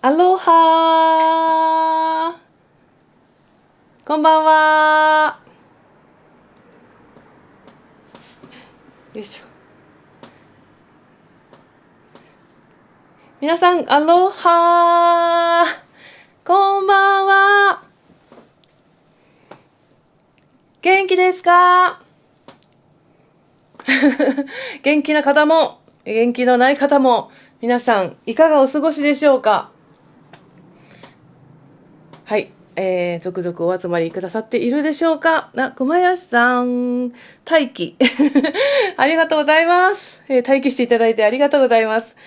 アロハー。こんばんは。よいしょ。皆さん、アロハー。こんばんは。元気ですか？元気な方も、元気のない方も、皆さん、いかがお過ごしでしょうか？はい。続々お集まりくださっているでしょうか。熊谷さん、待機。ありがとうございます。待機していただいてありがとうございます。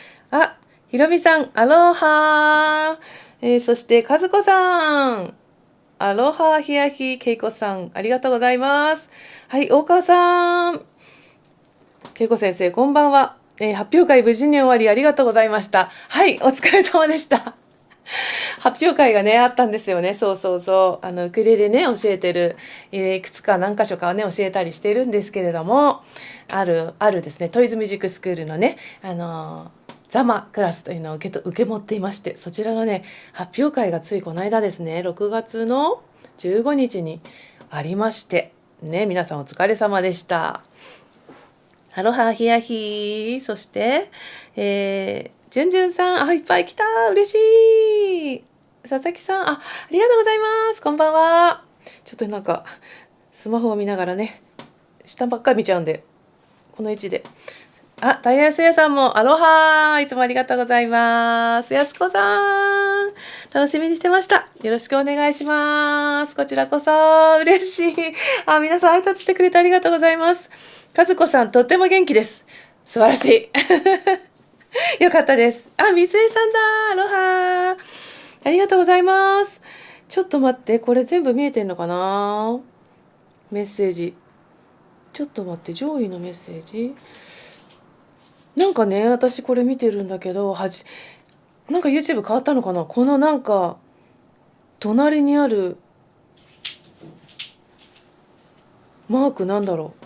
ひろみさん、アロハー。そして、和子さん、アロハひやひけいこさん、ありがとうございます。はい、大川さん、けいこ先生、こんばんは。発表会無事に終わりありがとうございました。はい、お疲れ様でした。発表会がね、あったんですよね。そうそうそう。ウクレレね、教えてる、いくつか何箇所かはね、教えたりしてるんですけれども、あるですね、トイズミュージックスクールのね、ザマクラスというのを受け持っていまして、そちらのね、発表会がついこの間ですね、6月の15日にありまして、ね、皆さんお疲れ様でした。ハロハヒヤヒ。そして、じゅんじゅんさん、いっぱい来た。嬉しい。佐々木さん、ありがとうございます。こんばんは。ちょっとなんか、スマホを見ながらね、下ばっかり見ちゃうんで、この位置で。ダイヤスヤさんも、アロハー。いつもありがとうございます。やすこさん、楽しみにしてました。よろしくお願いします。こちらこそ、嬉しい。皆さん挨拶してくれてありがとうございます。和子さん、とっても元気です。素晴らしい。よかったです。みすえさんだ。アロハー。ありがとうございます。ちょっと待って、これ全部見えてんのかな？メッセージ。ちょっと待って、上位のメッセージ。なんかね、私これ見てるんだけど、なんか YouTube 変わったのかな？このなんか、隣にあるマークなんだろう。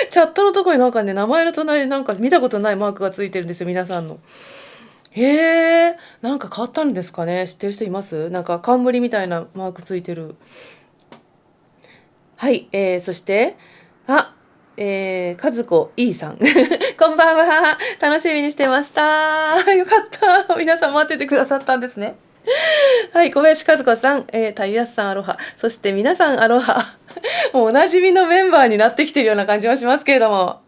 チャットのところになんかね、名前の隣になんか見たことないマークがついてるんですよ、皆さんの。へえ、なんか変わったんですかね。知ってる人います？なんか冠みたいなマークついてる。はい、そして、和子 E さん。こんばんは。楽しみにしてました。よかった。皆さん待っててくださったんですね。はい、小林和子さん、タイヤスさんアロハ。そして皆さんアロハ。もうおなじみのメンバーになってきてるような感じはしますけれども。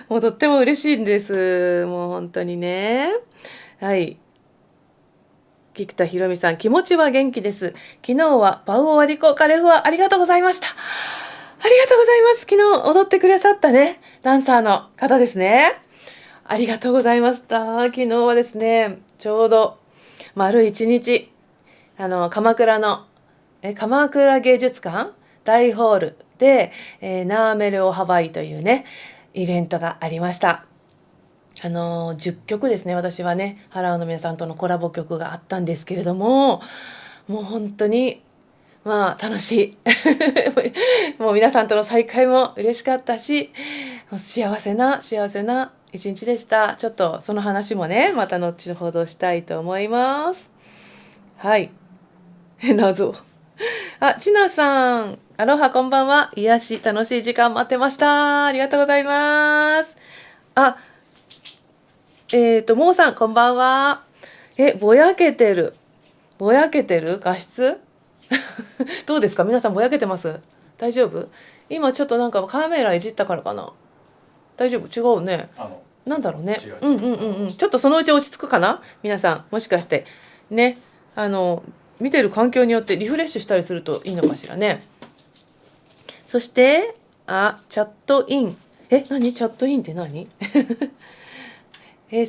もうとっても嬉しいんです。もう本当にね。はい。菊田ひろみさん、気持ちは元気です。昨日はパウオワリコカレフはありがとうございました。ありがとうございます。昨日踊ってくださったね、ダンサーの方ですね。ありがとうございました。昨日はですね、ちょうど丸一日、鎌倉の、鎌倉芸術館大ホールで、ナーメル・オ・ハワイというね、イベントがありました。10曲ですね、私はね、ハラウの皆さんとのコラボ曲があったんですけれども、もう本当に、楽しい。もう皆さんとの再会も嬉しかったし、もう幸せな一日でした。ちょっとその話もね、また後ほどしたいと思います。はい。謎。ちなさん。アロハこんばんは。癒し、楽しい時間待ってました。ありがとうございます。もうさん、こんばんは。ぼやけてる。ぼやけてる画質どうですか？皆さんぼやけてます？大丈夫？今ちょっとなんかカメラいじったからかな？大丈夫？違うね。なんだろうね。ちょっとそのうち落ち着くかな？皆さん、もしかして。ね。見てる環境によってリフレッシュしたりするといいのかしらね。そして、チャットイン。何？チャットインって何？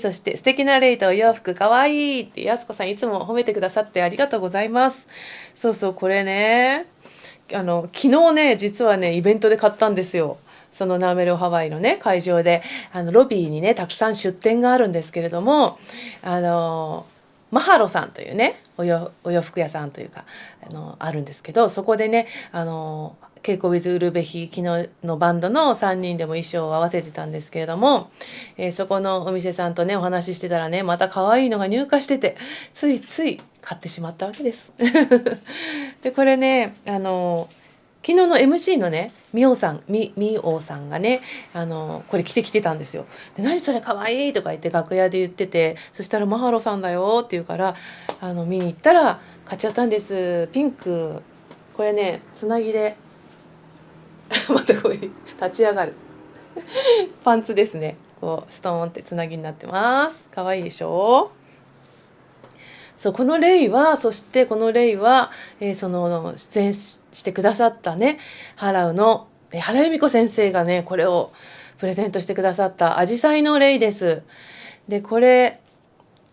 そして素敵なレイとお洋服かわいいってやすこさんいつも褒めてくださってありがとうございます。そうそう、これね、昨日ね、実はねイベントで買ったんですよ。そのナーメルハワイのね会場でロビーにねたくさん出店があるんですけれども、マハロさんというねお洋服屋さんというかあるんですけど、そこでね稽古ウィズウルベヒ昨日のバンドの3人でも衣装を合わせてたんですけれども、そこのお店さんとねお話ししてたらね、また可愛いのが入荷してて、ついつい買ってしまったわけですでこれね昨日の MC のねみおさんがねこれ着てきてたんですよ。で何それかわいいとか言って楽屋で言ってて、そしたらマハロさんだよって言うから見に行ったら買っちゃったんです。ピンク、これねつなぎでまたこういう立ち上がるパンツですね。こうストーンってつなぎになってます。かわいいでしょ。そうこのレイはその出演してくださったね原由美子先生がねこれをプレゼントしてくださったアジサイのレイです。でこれ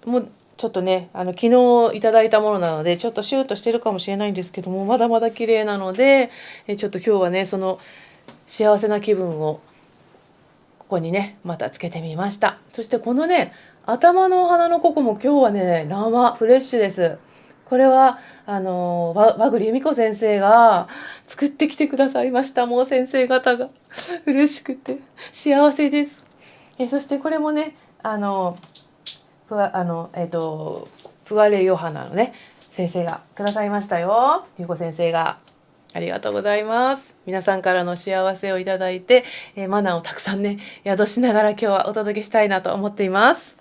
もちょっとね昨日いただいたものなのでちょっとシューッとしてるかもしれないんですけども、まだまだ綺麗なのでちょっと今日はねその幸せな気分をここにねまたつけてみました。そしてこのね頭のお花のココも今日はね生フレッシュです。これは和栗由美子先生が作ってきてくださいました。もう先生方が嬉しくて幸せです。そしてこれもねプアレイヨハナのね先生がくださいましたよ。ゆうこ先生がありがとうございます。皆さんからの幸せをいただいて、マナーをたくさんね宿しながら今日はお届けしたいなと思っています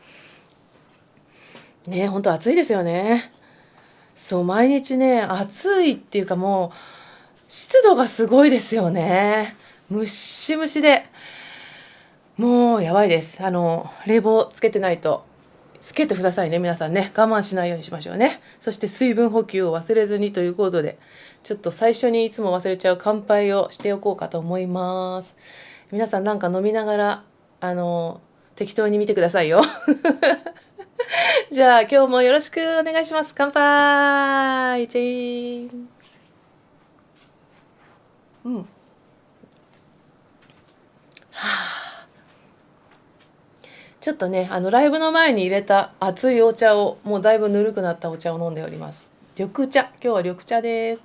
ね。本当暑いですよね。そう毎日ね暑いっていうかもう湿度がすごいですよね。ムッシムシでもうやばいです。冷房つけてないとつけてくださいね皆さんね。我慢しないようにしましょうね。そして水分補給を忘れずにということで、ちょっと最初にいつも忘れちゃう乾杯をしておこうかと思います。皆さんなんか飲みながら適当に見てくださいよじゃあ今日もよろしくお願いします。乾杯チーン。はあ、ちょっとねライブの前に入れた熱いお茶を、もうだいぶぬるくなったお茶を飲んでおります。緑茶、今日は緑茶です。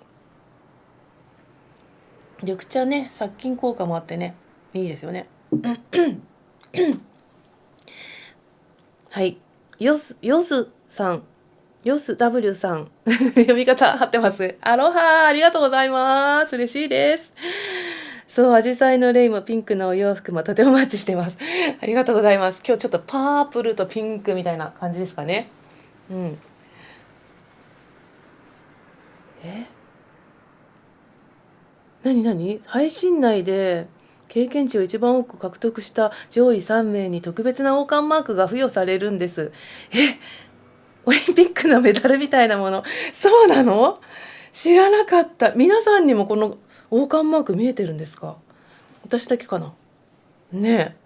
緑茶ね殺菌効果もあってねいいですよねはいヨスさん、ヨス W さん呼び方合ってます。アロハ、ありがとうございます。嬉しいです。そう、アジサイのレイもピンクのお洋服もとてもマッチしていますありがとうございます。今日ちょっとパープルとピンクみたいな感じですかね。何配信内で経験値を一番多く獲得した上位3名に特別な王冠マークが付与されるんです。オリンピックのメダルみたいなもの。そうなの？知らなかった。皆さんにもこの王冠マーク見えてるんですか？私だけかな？ね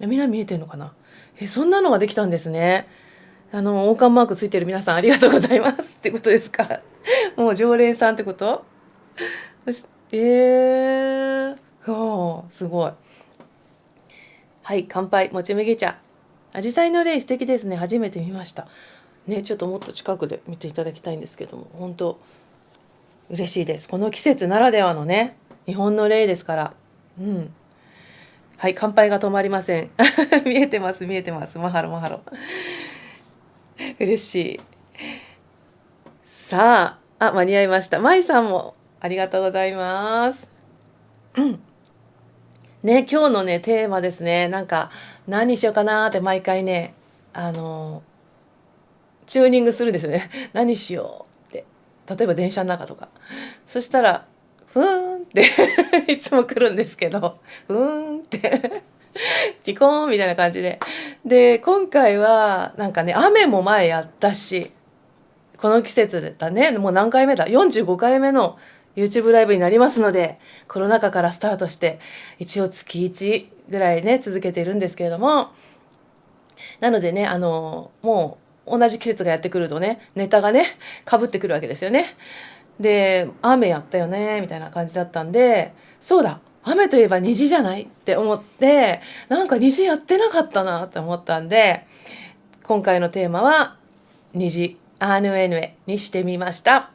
え。みんな見えてるのかな？そんなのができたんですね。王冠マークついてる皆さんありがとうございますってことですか？もう常連さんってこと？すごい。はい、乾杯。もち麦茶。アジサイのレイ素敵ですね。初めて見ましたね。ちょっともっと近くで見ていただきたいんですけども、本当嬉しいです。この季節ならではのね日本のレイですから。はい、乾杯が止まりません見えてます。マハロ嬉しい。さあ、間に合いました。まいさんもありがとうございます。ね、今日のねテーマですね。なんか何にしようかなって毎回ねチューニングするんですよね。何しようって、例えば電車の中とか、そしたらふーんっていつも来るんですけど、ふーんってピコーンみたいな感じで今回はなんかね雨も前やったし、この季節だね、もう何回目だ、45回目の YouTube ライブになりますので、コロナ禍からスタートして一応月1ぐらいね続けているんですけれども、なのでねもう同じ季節がやってくるとねネタがねかぶってくるわけですよね。で雨やったよねみたいな感じだったんで、そうだ雨といえば虹じゃないって思って、なんか虹やってなかったなって思ったんで、今回のテーマは虹アーヌエヌエにしてみました。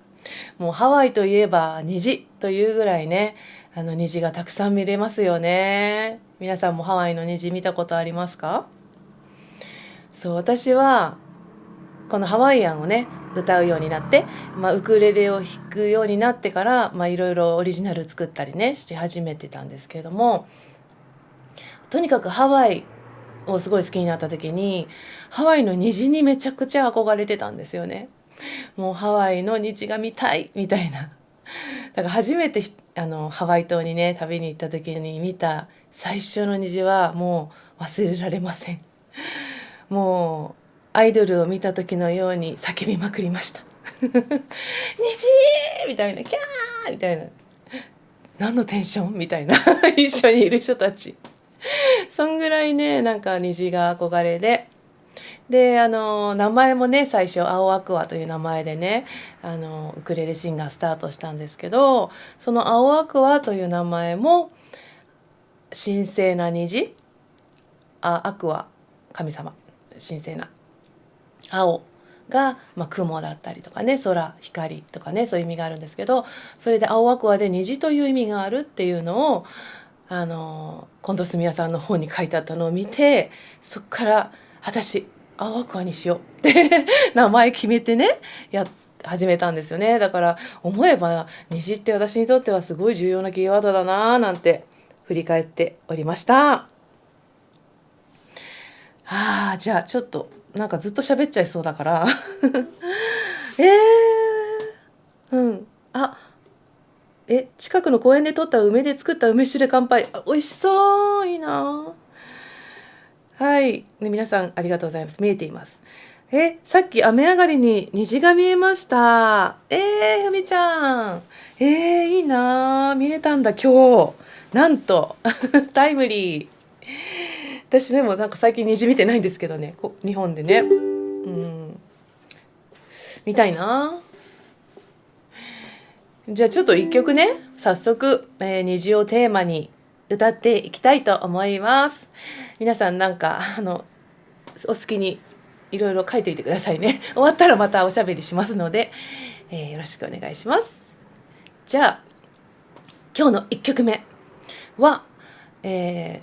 もうハワイといえば虹というぐらいね虹がたくさん見れますよね。皆さんもハワイの虹見たことありますか？そう、私はこのハワイアンをね歌うようになって、ウクレレを弾くようになってから、いろいろオリジナル作ったりねし始めてたんですけれども、とにかくハワイをすごい好きになった時にハワイの虹にめちゃくちゃ憧れてたんですよね。もうハワイの虹が見たいみたいな。だから初めてハワイ島にね旅に行った時に見た最初の虹はもう忘れられません。もうアイドルを見た時のように叫びまくりました。虹みたいな、キャーみたいな、何のテンションみたいな一緒にいる人たち、そんぐらいねなんか虹が憧れで、名前もね最初青アクアという名前でねウクレレシンガースタートしたんですけど、その青アクアという名前も神聖な虹、アクア神様、神聖な青が、雲だったりとかね、空、光とかね、そういう意味があるんですけど、それで青アクアで虹という意味があるっていうのを近藤澄也さんの本に書いてあったのを見て、そっから私青アクアにしようって名前決めてね始めたんですよね。だから思えば虹って私にとってはすごい重要なキーワードだななんて振り返っておりました。じゃあちょっとなんかずっと喋っちゃいそうだからえー、うん近くの公園で採った梅で作った梅酒で乾杯。美味しそう、いいな。はい、ね、皆さんありがとうございます。見えています。さっき雨上がりに虹が見えました。ふみちゃん。いいな、見れたんだ今日。なんとタイムリー。私でもなんか最近虹見てないんですけどね、日本でね。見たいな。じゃあちょっと一曲ね早速、虹をテーマに歌っていきたいと思います。皆さんなんかお好きにいろいろ書いておいてくださいね。終わったらまたおしゃべりしますので、よろしくお願いします。じゃあ今日の1曲目は、アー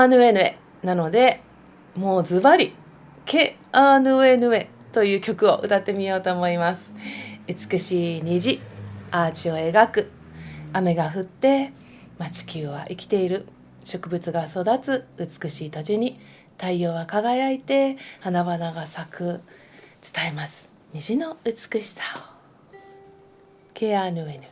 ヌエヌエなので、もうズバリケアーヌエヌエという曲を歌ってみようと思います。美しい虹、アーチを描く、雨が降って、地球は生きている、植物が育つ美しい土地に太陽は輝いて花々が咲く、伝えます虹の美しさを。ケアヌエヌエ。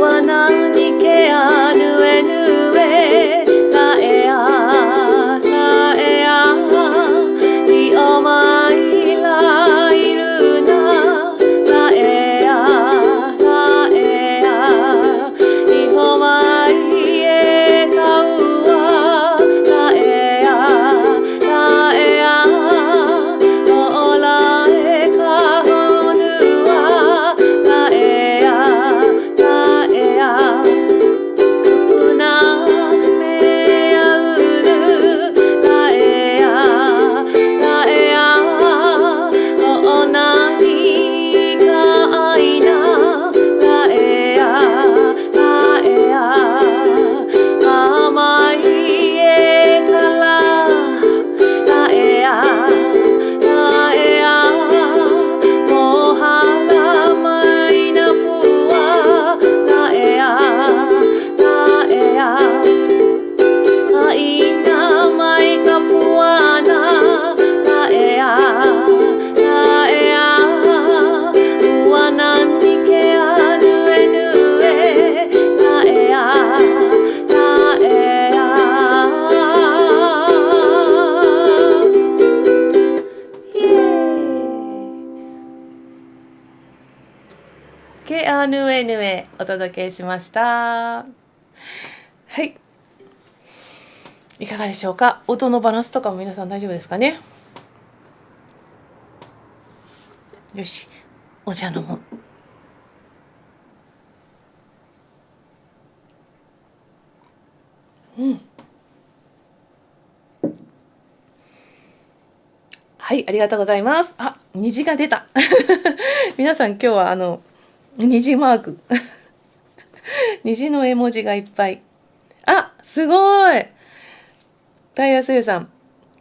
Wanani ke anu enu e la e a i o mai la iruna la e a i ho mai e kaua la e a o la e ka honua la e aケアヌエヌエお届けしました。はい、いかがでしょうか。音のバランスとかも皆さん大丈夫ですかね。よし、お茶飲もう。、ありがとうございます。あ、虹が出た。皆さん今日は虹マーク。虹の絵文字がいっぱい。あ、すごい。タイヤスユさん、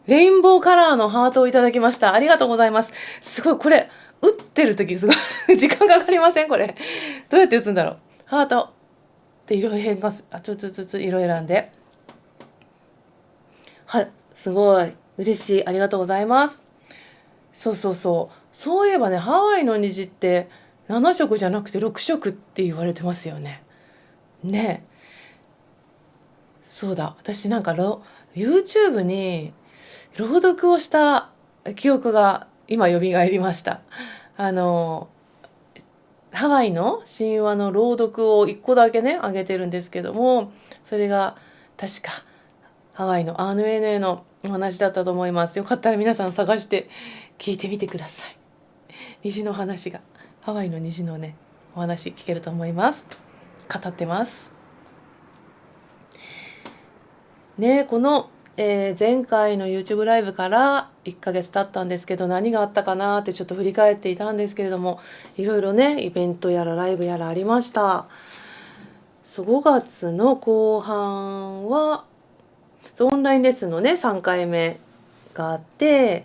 レインボーカラーのハートをいただきました。ありがとうございます。すごい、これ、打ってる時すごい時間かかりませんこれ。どうやって打つんだろう。ハート。で、色変化す、ちょっとずつ色選んで。はい、すごい。嬉しい。ありがとうございます。そうそうそう。そういえばね、ハワイの虹って7色じゃなくて6色って言われてますよね。ね。そうだ。私なんかYouTube に朗読をした記憶が今蘇りました。ハワイの神話の朗読を1個だけね上げてるんですけども、それが確かハワイのアーヌエネのお話だったと思います。よかったら皆さん探して聞いてみてください。虹の話が、ハワイの虹のねお話聞けると思います。語ってますね。この、前回の YouTube ライブから1ヶ月経ったんですけど、何があったかなってちょっと振り返っていたんですけれども、いろいろねイベントやらライブやらありました。そう、5月の後半はオンラインレッスンのね3回目があって、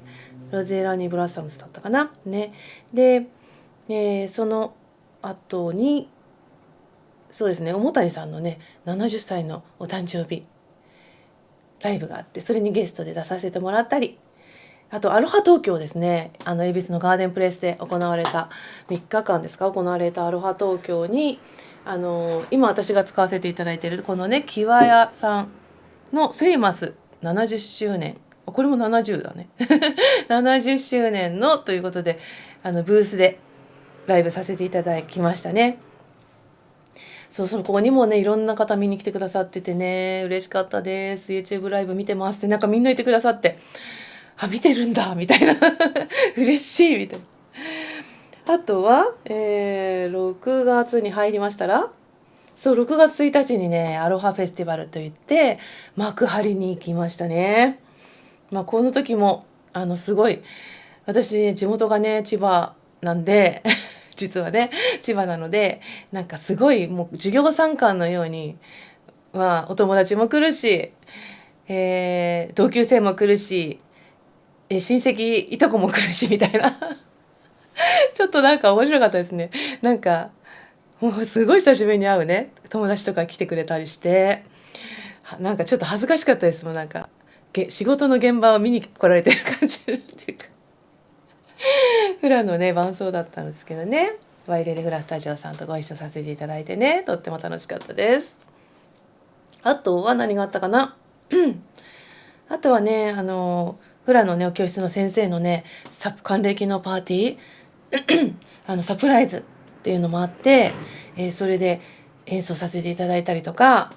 ロゼラニブラッサムスだったかなね。で、その後にそうですね、桃谷さんのね70歳のお誕生日ライブがあって、それにゲストで出させてもらったり、あとアロハ東京ですね、恵比寿のガーデンプレイスで行われた3日間ですか、行われたアロハ東京に今私が使わせていただいているこのねキワヤさんのフェイマス70周年、これも70だね70周年のということでブースでライブさせていただきましたね。そうそう、ここにもねいろんな方見に来てくださっててね、嬉しかったです。 YouTube ライブ見てますってなんかみんな言ってくださって、あ、見てるんだみたいな嬉しいみたいな。あとは、6月に入りましたら、そう6月1日にねアロハフェスティバルといって幕張に行きましたね。この時もすごい私、ね、地元がね千葉なんで実はね千葉なので、なんかすごいもう授業参観のように、お友達も来るし、同級生も来るし、親戚いとこも来るしみたいなちょっとなんか面白かったですね。なんかもうすごい久しぶりに会うね友達とか来てくれたりして、なんかちょっと恥ずかしかったです。もんなんか仕事の現場を見に来られてる感じっていうかフラのね伴奏だったんですけどね、ワイレレフラスタジオさんとご一緒させていただいてね、とっても楽しかったです。あとは何があったかなあとはねフラのねお教室の先生のね還暦のパーティーサプライズっていうのもあって、それで演奏させていただいたりとか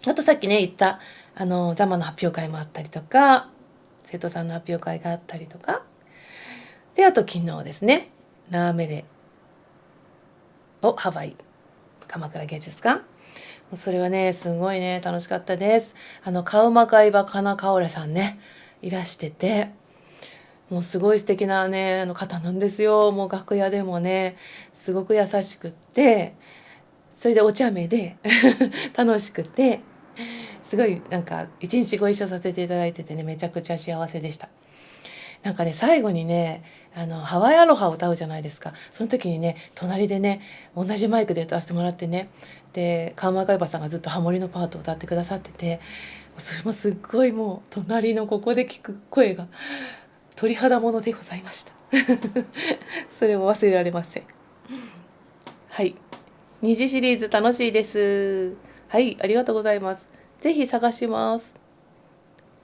あとさっきね言ったザマの発表会もあったりとか、生徒さんの発表会があったりとかで、あと昨日ですねナーメレをハワイ鎌倉芸術館、それはねすごいね楽しかったです。カウマカイバカナカオレさんねいらしてて、もうすごい素敵なね方なんですよ。もう楽屋でもねすごく優しくって、それでお茶目で楽しくて、すごいなんか一日ご一緒させていただいててねめちゃくちゃ幸せでした。なんかね最後にねハワイアロハを歌うじゃないですか。その時にね隣でね同じマイクで歌わせてもらってね、でカウマカイバさんがずっとハモリのパートを歌ってくださってて、それもすっごいもう隣のここで聞く声が鳥肌ものでございましたそれも忘れられません。はい、二次シリーズ楽しいです。はい、ありがとうございます。ぜひ探します。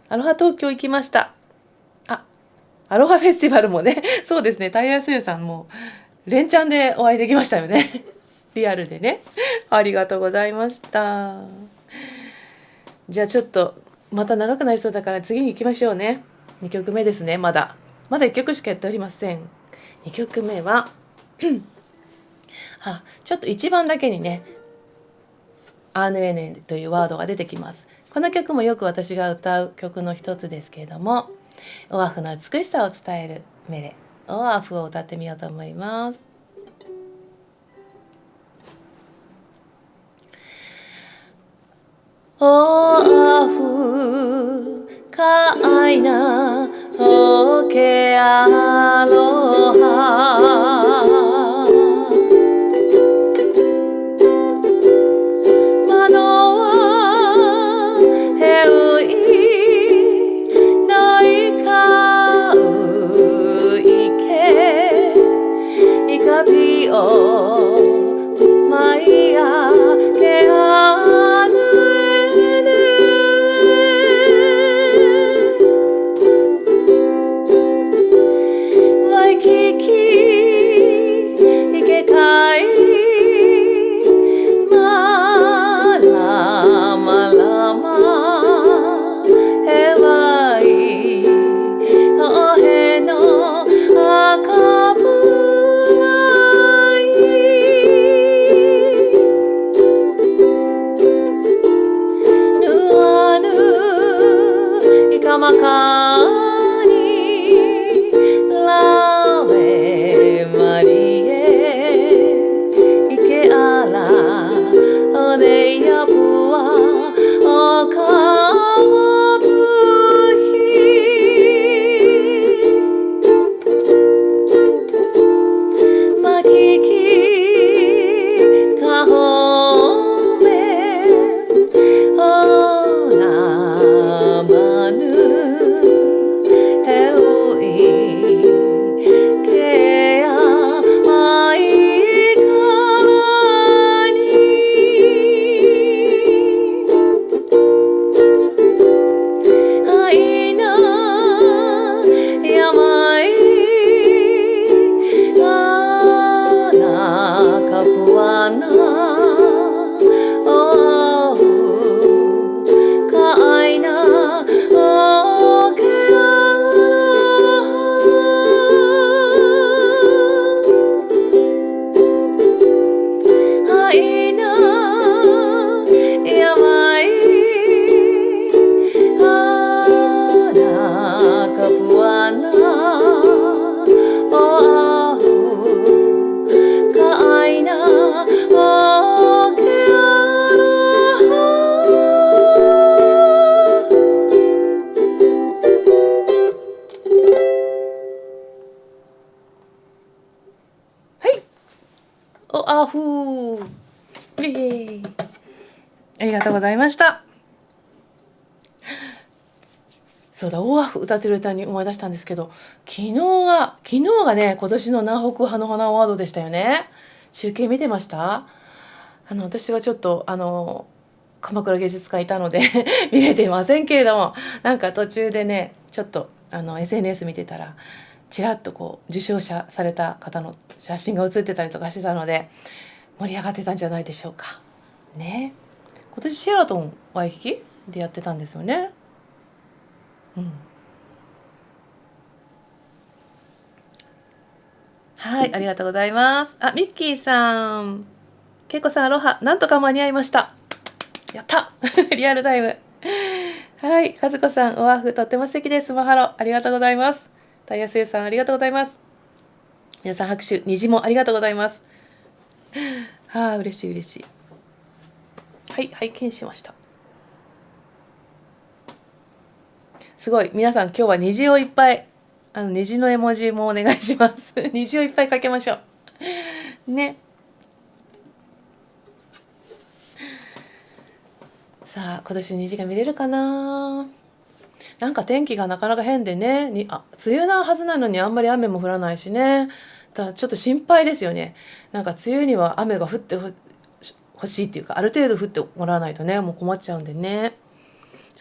アロハ東京行きました。アロハフェスティバルもねそうですね、タイヤスユさんも連チャンでお会いできましたよねリアルでね、ありがとうございました。じゃあちょっとまた長くなりそうだから次に行きましょうね。2曲目ですね。まだ1曲しかやっておりません。2曲目はちょっと1番だけにねアーヌエネというワードが出てきます。この曲もよく私が歌う曲の一つですけれども、オアフの美しさを伝えるメレオアフを歌ってみようと思います。オアフかいなオケアロハマノワヘウイノイカウイケイカピオマイヤケアヌマカニラウェマリエイケアラオネヤブワオカワブヒマキキカホメオナマヌオアフイエーイありがとうございました。そうだ、オアフ歌ってる歌に思い出したんですけど、昨日がね、今年の南北派の花ワードでしたよね。中継見てました？私はちょっと鎌倉芸術館いたので見れてませんけれども、なんか途中でねちょっとSNS 見てたらちらっとこう受賞者された方の写真が写ってたりとかしてたので盛り上がってたんじゃないでしょうかね。今年シェラトンワイキキでやってたんですよね。はい、ありがとうございます。ミッキーさん、けいこさん、アロハ、なんとか間に合いました。やったリアルタイム。はい、和子さん、オアフとっても素敵です。マハロ、ありがとうございます。タイヤスエさん、ありがとうございます。皆さん拍手、虹もありがとうございます。嬉しい嬉しい。はい、拝見しました。すごい、皆さん今日は虹をいっぱい、虹の絵文字もお願いします。虹をいっぱいかけましょう。ね。さあ、今年虹が見れるかな。なんか天気がなかなか変でね、梅雨なはずなのにあんまり雨も降らないしね。ちょっと心配ですよね。なんか梅雨には雨が降って欲しいっていうか、ある程度降ってもらわないとね、もう困っちゃうんでね。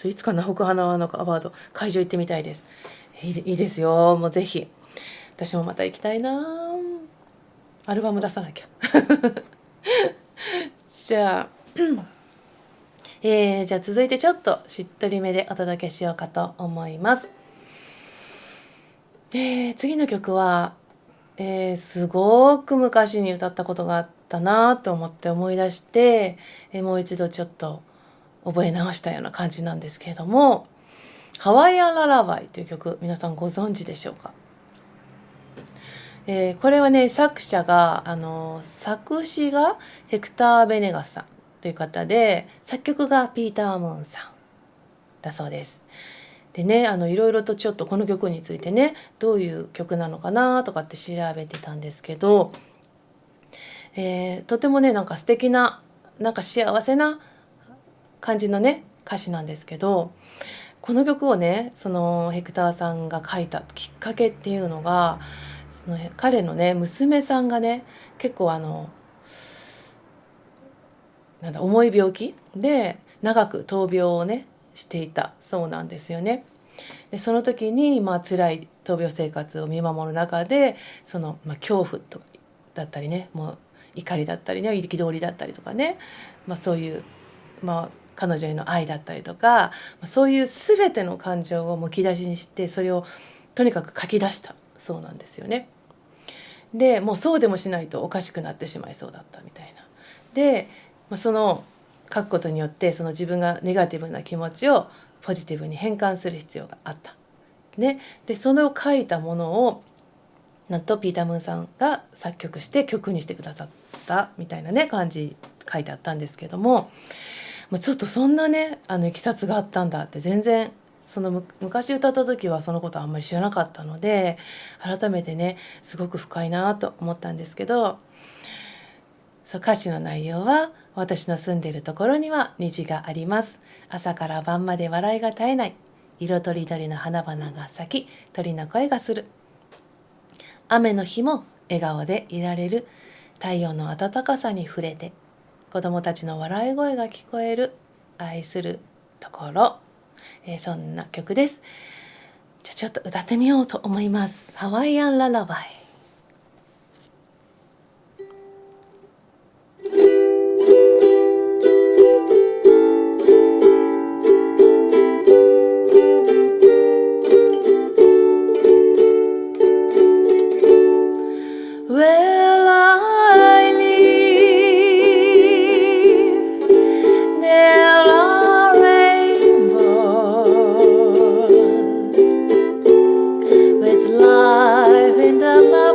いつか南北花のアワード会場行ってみたいです。いいですよ。もうぜひ。私もまた行きたいな。アルバム出さなきゃ。じゃあ、じゃあ続いてちょっとしっとりめでお届けしようかと思います。次の曲は、すごく昔に歌ったことがあったなと思って思い出して、もう一度ちょっと覚え直したような感じなんですけれども、ハワイアンララバイという曲、皆さんご存知でしょうか。これはね、作詞がヘクター・ベネガスさんという方で、作曲がピーター・ムーンさんだそうです。でね、いろいろとちょっとこの曲についてね、どういう曲なのかなとかって調べてたんですけど、とてもね、なんか素敵な、なんか幸せな感じのね、歌詞なんですけど、この曲をね、そのヘクターさんが書いたきっかけっていうのが、その彼のね、娘さんがね、結構重い病気で長く闘病をねしていたそうなんですよね。でその時に辛い闘病生活を見守る中で恐怖とかだったりね、もう怒りだったりね、憤りだったりとかね、そういう、彼女への愛だったりとか、そういう全ての感情をむき出しにして、それをとにかく書き出したそうなんですよね。でもうそうでもしないとおかしくなってしまいそうだったみたいな。で、その書くことによってその自分がネガティブな気持ちをポジティブに変換する必要があった。ね、でそれを書いたものをなんとピーター・ムーンさんが作曲して曲にしてくださったみたいなね感じ書いてあったんですけども、ちょっとそんなねいきさつがあったんだって全然昔歌った時はそのことあんまり知らなかったので、改めてねすごく深いなと思ったんですけど、歌詞の内容は、私の住んでいるところには虹があります。朝から晩まで笑いが絶えない。色とりどりの花々が咲き、鳥の声がする。雨の日も笑顔でいられる。太陽の暖かさに触れて、子供たちの笑い声が聞こえる。愛するところ。そんな曲です。じゃあちょっと歌ってみようと思います。ハワイアンララバイ。Where I live, there are rainbows with life in the light.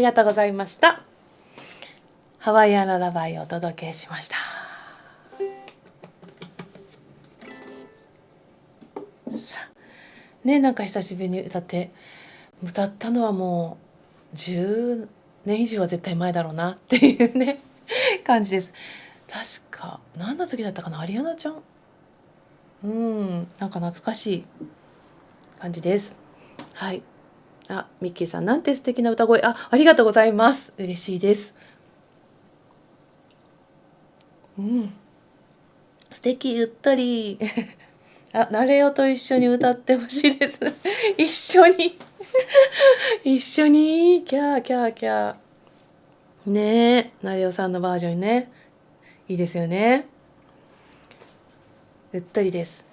がとうございました。ハワイアンララバイをお届けしました。さあね、なんか久しぶりに歌ったのはもう10年以上は絶対前だろうなっていうね感じです。確か何の時だったかな、アリアナちゃん、なんか懐かしい感じです。はい。ミッキーさん、なんて素敵な歌声。ありがとうございます。嬉しいです。素敵、うっとり。ナレオと一緒に歌ってほしいです。一緒に一緒にキャーキャーキャー。ねえ、ナレオさんのバージョンね。いいですよね。うっとりです。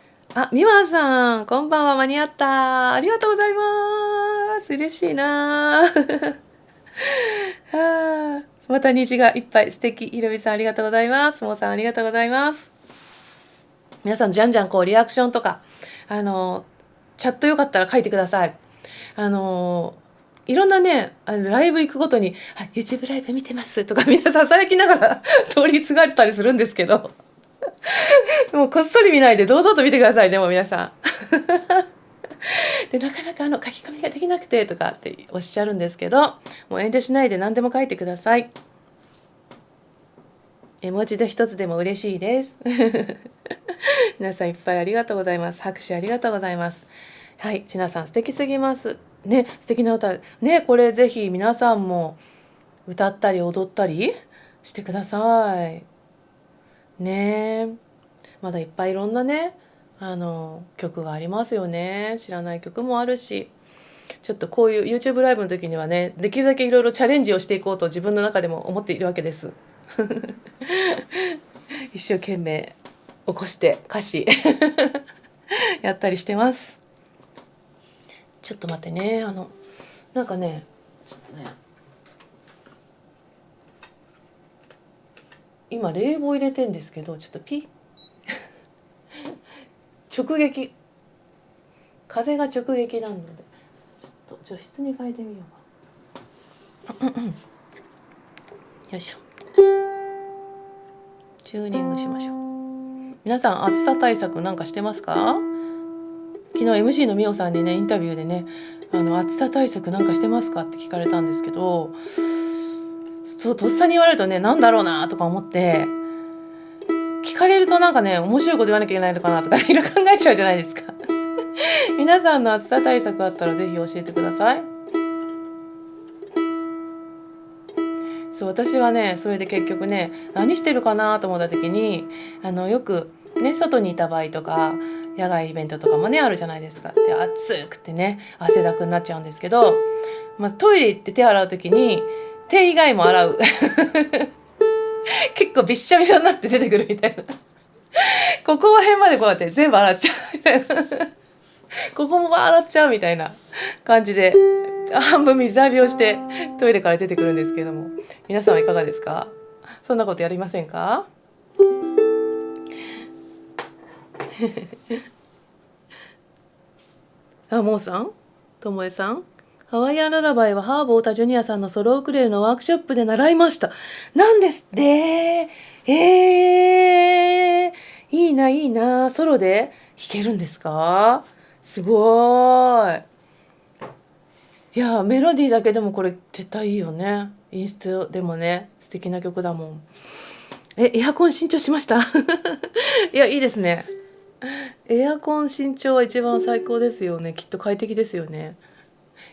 ミワさん、こんばんは。間に合った。ありがとうございます。嬉しいな。また虹がいっぱい。素敵。ひろみさん、ありがとうございます。もーさん、ありがとうございます。皆さん、じゃんじゃんリアクションとか、チャットよかったら書いてください。いろんなね、ライブ行くごとに、YouTube ライブ見てますとかみんなささやきながら通り継がれたりするんですけど、もうこっそり見ないで堂々と見てください。でも皆さん。でなかなか書き込みができなくてとかっておっしゃるんですけど、もう遠慮しないで何でも書いてください。絵文字で一つでも嬉しいです。皆さんいっぱいありがとうございます。拍手ありがとうございます。はい、ちなさん素敵すぎますね。素敵な歌ね。これぜひ皆さんも歌ったり踊ったりしてくださいね。まだいっぱいいろんなね曲がありますよね。知らない曲もあるし、ちょっとこういう YouTube ライブの時にはね、できるだけいろいろチャレンジをしていこうと自分の中でも思っているわけです一生懸命起こして歌詞やったりしてます。ちょっと待ってね、なんかね、ちょっとね、今冷房入れてんですけど、ちょっと直撃、風が直撃なのでちょっと除湿に変えてみようか。よいしょ。チューニングしましょう。皆さん暑さ対策なんかしてますか？昨日 MC のみおさんにねインタビューでね、暑さ対策なんかしてますかって聞かれたんですけど、そうとっさに言われるとね、なんだろうなとか思って、聞かれるとなんかね面白いこと言わなきゃいけないのかなとかいろいろ考えちゃうじゃないですか。皆さんの暑さ対策あったらぜひ教えてください。そう、私はねそれで結局ね、何してるかなと思った時によくね外にいた場合とか野外イベントとかもねあるじゃないですか。で暑くてね汗だくになっちゃうんですけど、トイレ行って手洗う時に手以外も洗う結構びっしゃびしゃになって出てくるみたいなここら辺までこうやって全部洗っちゃうみたいなここも洗っちゃうみたいな感じで半分水浴びをしてトイレから出てくるんですけれども、皆さんはいかがですか？そんなことやりませんか？もうさん、ともえさん、ハワイアンララバイはハーブ太田ジュニアさんのソロウクレレのワークショップで習いました。なんですって。いいないいな。ソロで弾けるんですか？すごい。いやメロディーだけでもこれ絶対いいよね。インストでもね素敵な曲だもん。エアコン新調しましたいやいいですね。エアコン新調は一番最高ですよね。きっと快適ですよね。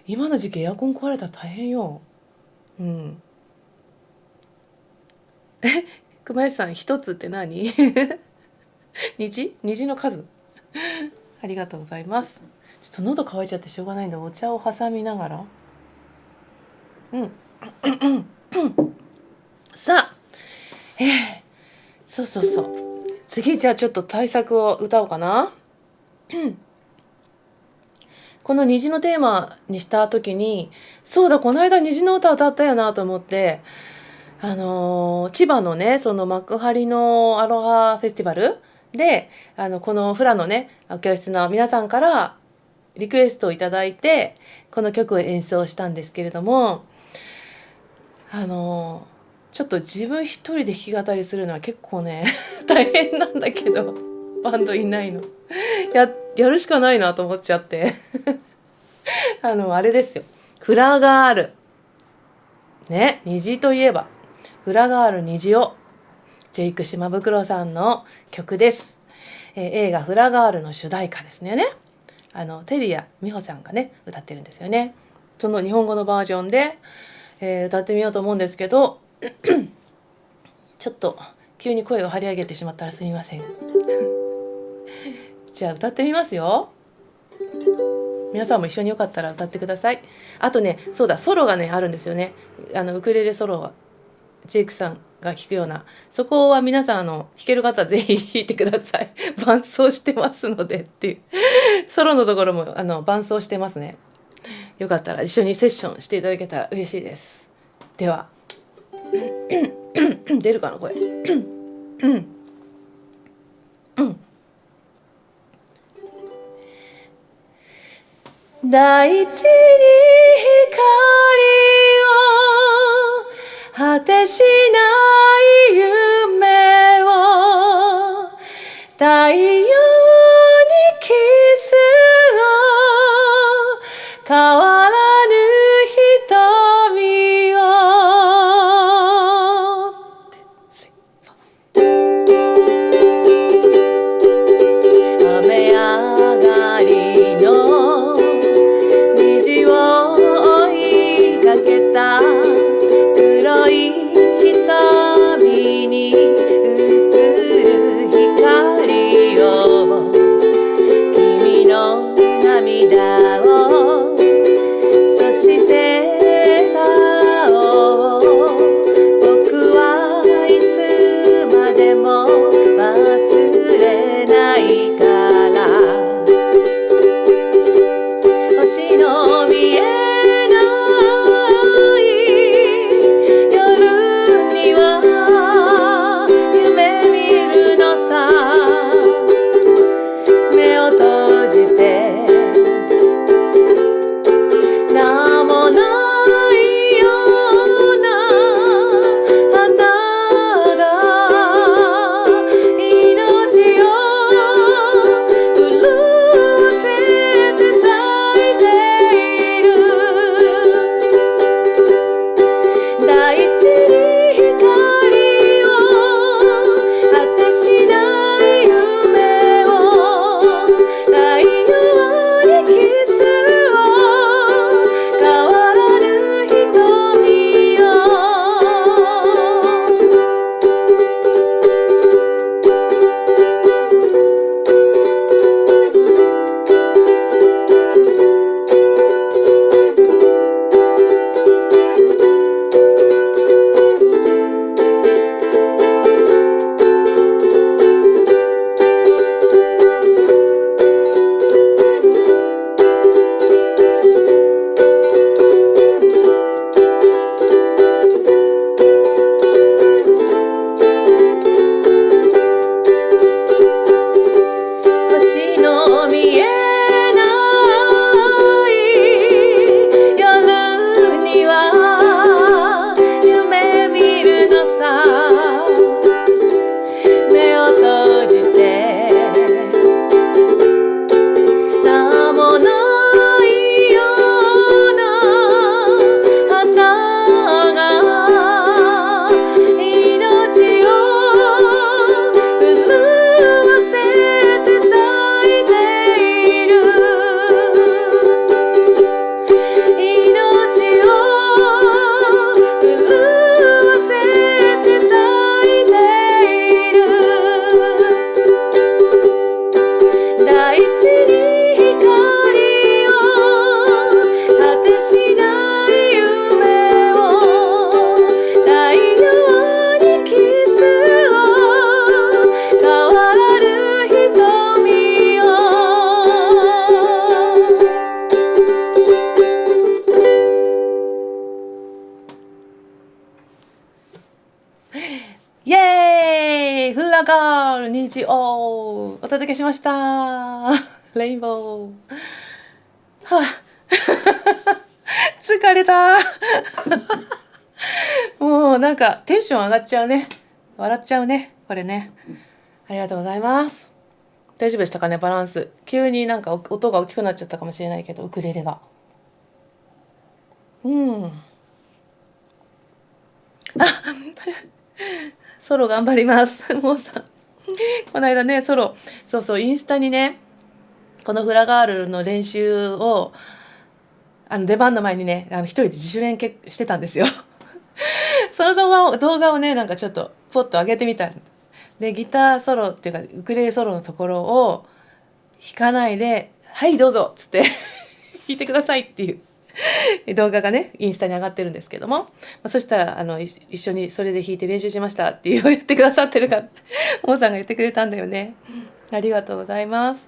今の時期エアコン壊れたら大変よ。熊吉さん、一つって何虹の数ありがとうございます。ちょっと喉乾いちゃってしょうがないんでお茶を挟みながらさあ、そう次じゃあちょっと対策を歌おうかなこの虹のテーマにした時に、そうだこの間虹の歌歌ったよなと思って、千葉のねその幕張のアロハフェスティバルでこのフラのね教室の皆さんからリクエストをいただいてこの曲を演奏したんですけれども、ちょっと自分一人で弾き語りするのは結構ね大変なんだけど、バンドいないのやるしかないなと思っちゃってあれですよ、フラガールね、虹といえばフラガール虹をジェイク島袋さんの曲です。映画フラガールの主題歌ですね。テリア美穂さんがね歌ってるんですよね。その日本語のバージョンで、歌ってみようと思うんですけどちょっと急に声を張り上げてしまったらすみませんじゃあ歌ってみますよ。皆さんも一緒によかったら歌ってください。あとね、そうだ、ソロがねあるんですよね。ウクレレソロはジェイクさんが弾くような、そこは皆さん弾ける方はぜひ弾いてください伴奏してますのでっていうソロのところも伴奏してますね。よかったら一緒にセッションしていただけたら嬉しいです。では出るかなこれ大地に光を果てしない夢を、太陽にキスを、変わらぬ瞳を。雨上がりの虹を追いかけた黒い瞳に映る光を、君の涙を、そして顔を、僕はいつまでも忘れないから。星の見えない夜には夢見るのさ。目を閉じて名もないような花が命を潤せて咲いている。大地に光を果てしない夢を、太陽にキスを、変わらぬ瞳を。星の見えない夜には夢見るのさ。目を閉じて名もないような花が命を潤せて咲いている。命を潤せて咲いている。大地に光を果てしない夢を、太陽にキスを、変わらぬ瞳を。イエーイ、フラガール虹をお届けしましたレインボー。はあ疲れたもうなんかテンション上がっちゃうね。笑っちゃうねこれね。ありがとうございます。大丈夫でしたかねバランス。急になんか音が大きくなっちゃったかもしれないけど、ウクレレが。ソロ頑張ります。もうさ、この間ね、ソロ、そうそう、インスタにね、このフラガールの練習を、出番の前にね、一人で自主練してたんですよ。その動画をね、なんかちょっと、ポッと上げてみた。で、ギターソロっていうか、ウクレレソロのところを弾かないで、はいどうぞっつって弾いてくださいっていう動画がねインスタに上がってるんですけども、そしたら一緒にそれで弾いて練習しましたって言ってくださってるからモーさんが言ってくれたんだよね。ありがとうございます。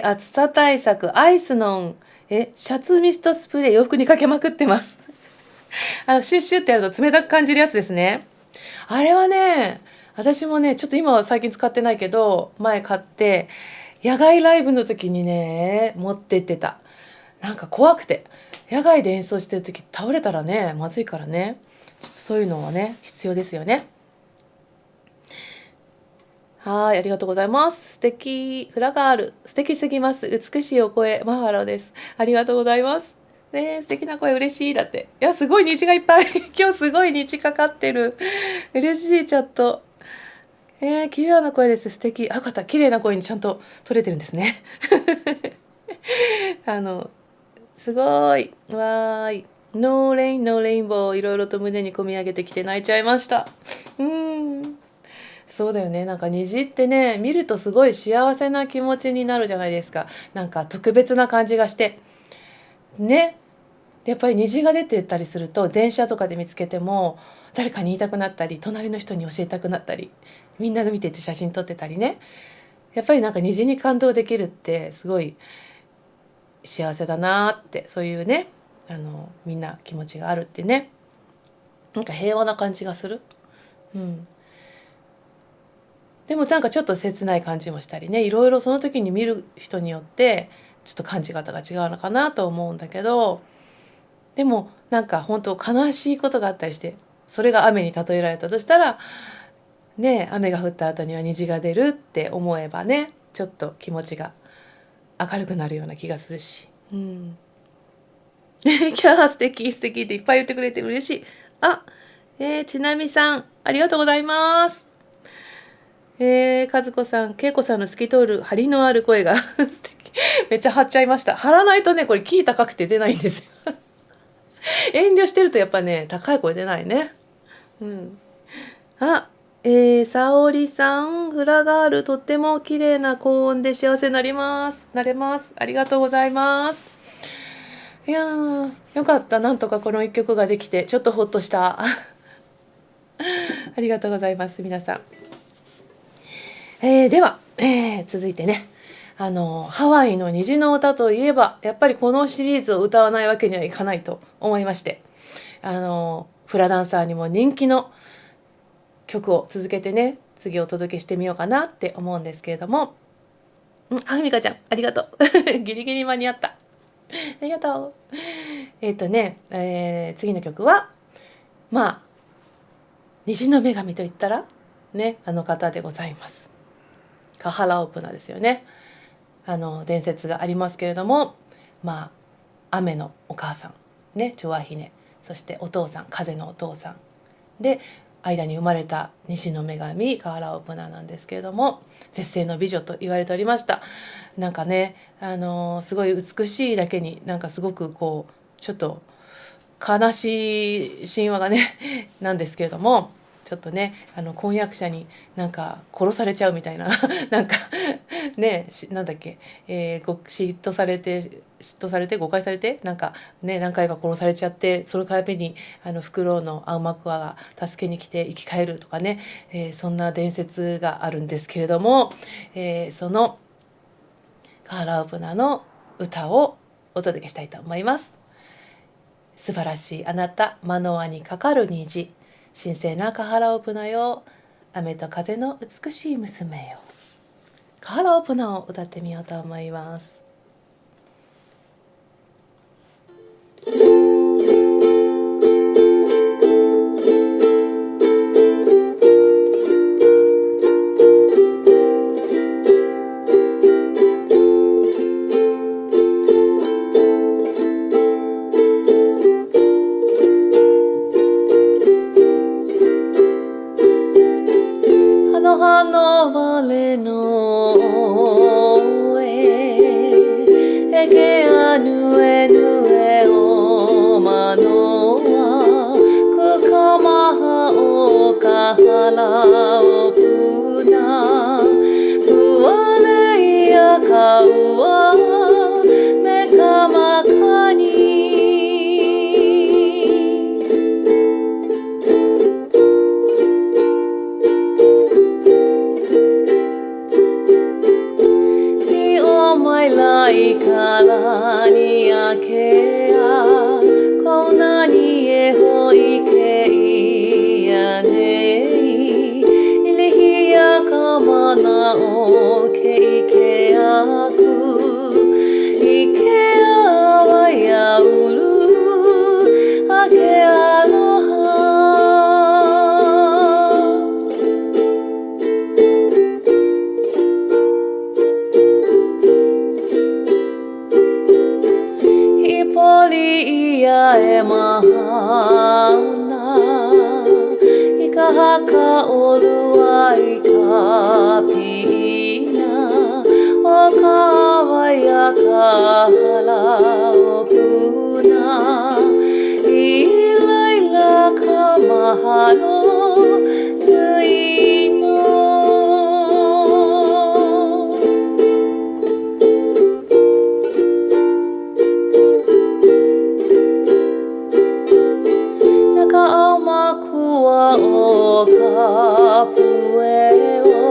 暑さ対策アイスノンシャツミストスプレー洋服にかけまくってます。シュッシュってやると冷たく感じるやつですね。あれはね私もねちょっと今は最近使ってないけど前買って野外ライブの時にね持ってってた。なんか怖くて野外で演奏してる時倒れたらねまずいからね、ちょっとそういうのはね必要ですよね。はい、ありがとうございます。素敵。フラガール素敵すぎます。美しいお声マハロです。ありがとうございます。ね、素敵な声嬉しいだって。いやすごい虹がいっぱい今日すごい虹かかってる。嬉しいチャット。綺麗な声です。素敵。あ、よかった。綺麗な声にちゃんと取れてるんですね。すごい。わーい。ノーレイン、ノーレインボー。いろいろと胸に込み上げてきて泣いちゃいました。そうだよね。なんか虹ってね、見るとすごい幸せな気持ちになるじゃないですか。なんか特別な感じがして。ね。やっぱり虹が出てたりすると、電車とかで見つけても、誰かに言いたくなったり、隣の人に教えたくなったり、みんなが見てて写真撮ってたりね。やっぱりなんか虹に感動できるってすごい幸せだなって、そういうねみんな気持ちがあるってね、なんか平和な感じがする。でもなんかちょっと切ない感じもしたりね、いろいろその時に見る人によってちょっと感じ方が違うのかなと思うんだけど、でもなんか本当悲しいことがあったりして、それが雨に例えられたとしたらね、雨が降った後には虹が出るって思えばね、ちょっと気持ちが明るくなるような気がするし。キャー素敵素敵っていっぱい言ってくれて嬉しい。ちなみさんありがとうございます。和子さん、恵子さんの透き通る張りのある声が素敵。めっちゃ張っちゃいました。張らないとねこれキー高くて出ないんですよ。遠慮してるとやっぱね高い声出ないね。沙織さん、フラガールとっても綺麗な高音で幸せになれます。ありがとうございます。いやーよかった。なんとかこの一曲ができてちょっとほっとしたありがとうございます皆さん。では、続いてねハワイの虹の歌といえばやっぱりこのシリーズを歌わないわけにはいかないと思いまして、フラダンサーにも人気の曲を続けてね次お届けしてみようかなって思うんですけれども、ふみかちゃんありがとうギリギリ間に合った、ありがとう。次の曲は虹の女神といったらねあの方でございます。カハラオプナですよね。伝説がありますけれども、雨のお母さんねチョアヒネ、そしてお父さん風のお父さんで間に生まれた虹の女神カハラオプナなんですけれども、絶世の美女と言われておりました。なんかねすごい美しいだけになんかすごくこうちょっと悲しい神話がねなんですけれども、ちょっとね婚約者になんか殺されちゃうみたいななんかねなんだっけ、嫉妬されて誤解されてなんかね何回か殺されちゃって、そのためにフクロウのアウマクワが助けに来て生き返るとかね、そんな伝説があるんですけれども、そのカーラウプナの歌をお届けしたいと思います。素晴らしいあなた、マノアにかかる虹、神聖なカハラオプナよ、雨と風の美しい娘よ。カハラオプナを歌ってみようと思います。hala opuna puale ya kaua meka makani ni o mai lai kala ni akea kona ni e hoi ke ia nei ilihia ka mana o ke ike aku ike awa ia ulu a ke aloha hipoli ia e mahana i ka haka olua i ka pina o ka waia ka hala opuna i laila ka mahalo nuino naka au makua o ka pueo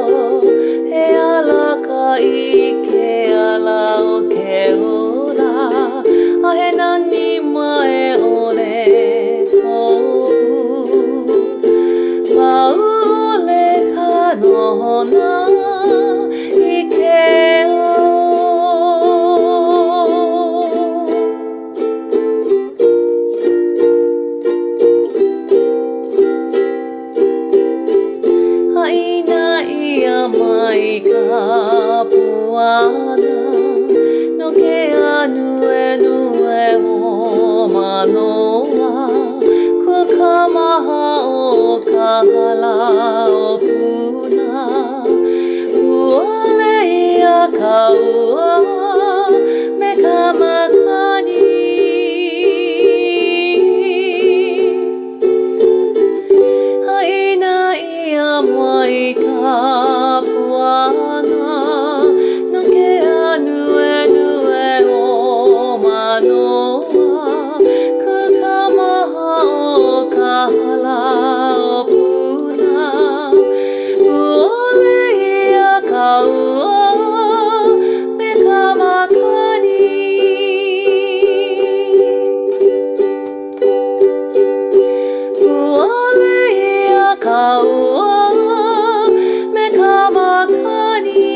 e ala ka ike ala o ke ola a he nani mai ole kou pau ole ka nohona i ke o haina ia mai ka puana no ke anu e nue o manoa ku ka maha o ka hala opuna puole ia ka ua me ka makani haina ia mai ka puana no ke anu e nue o manoa ku ka maha o ka hala opuna puole ia ka ua me ka makani puole ia ka ua me ka makani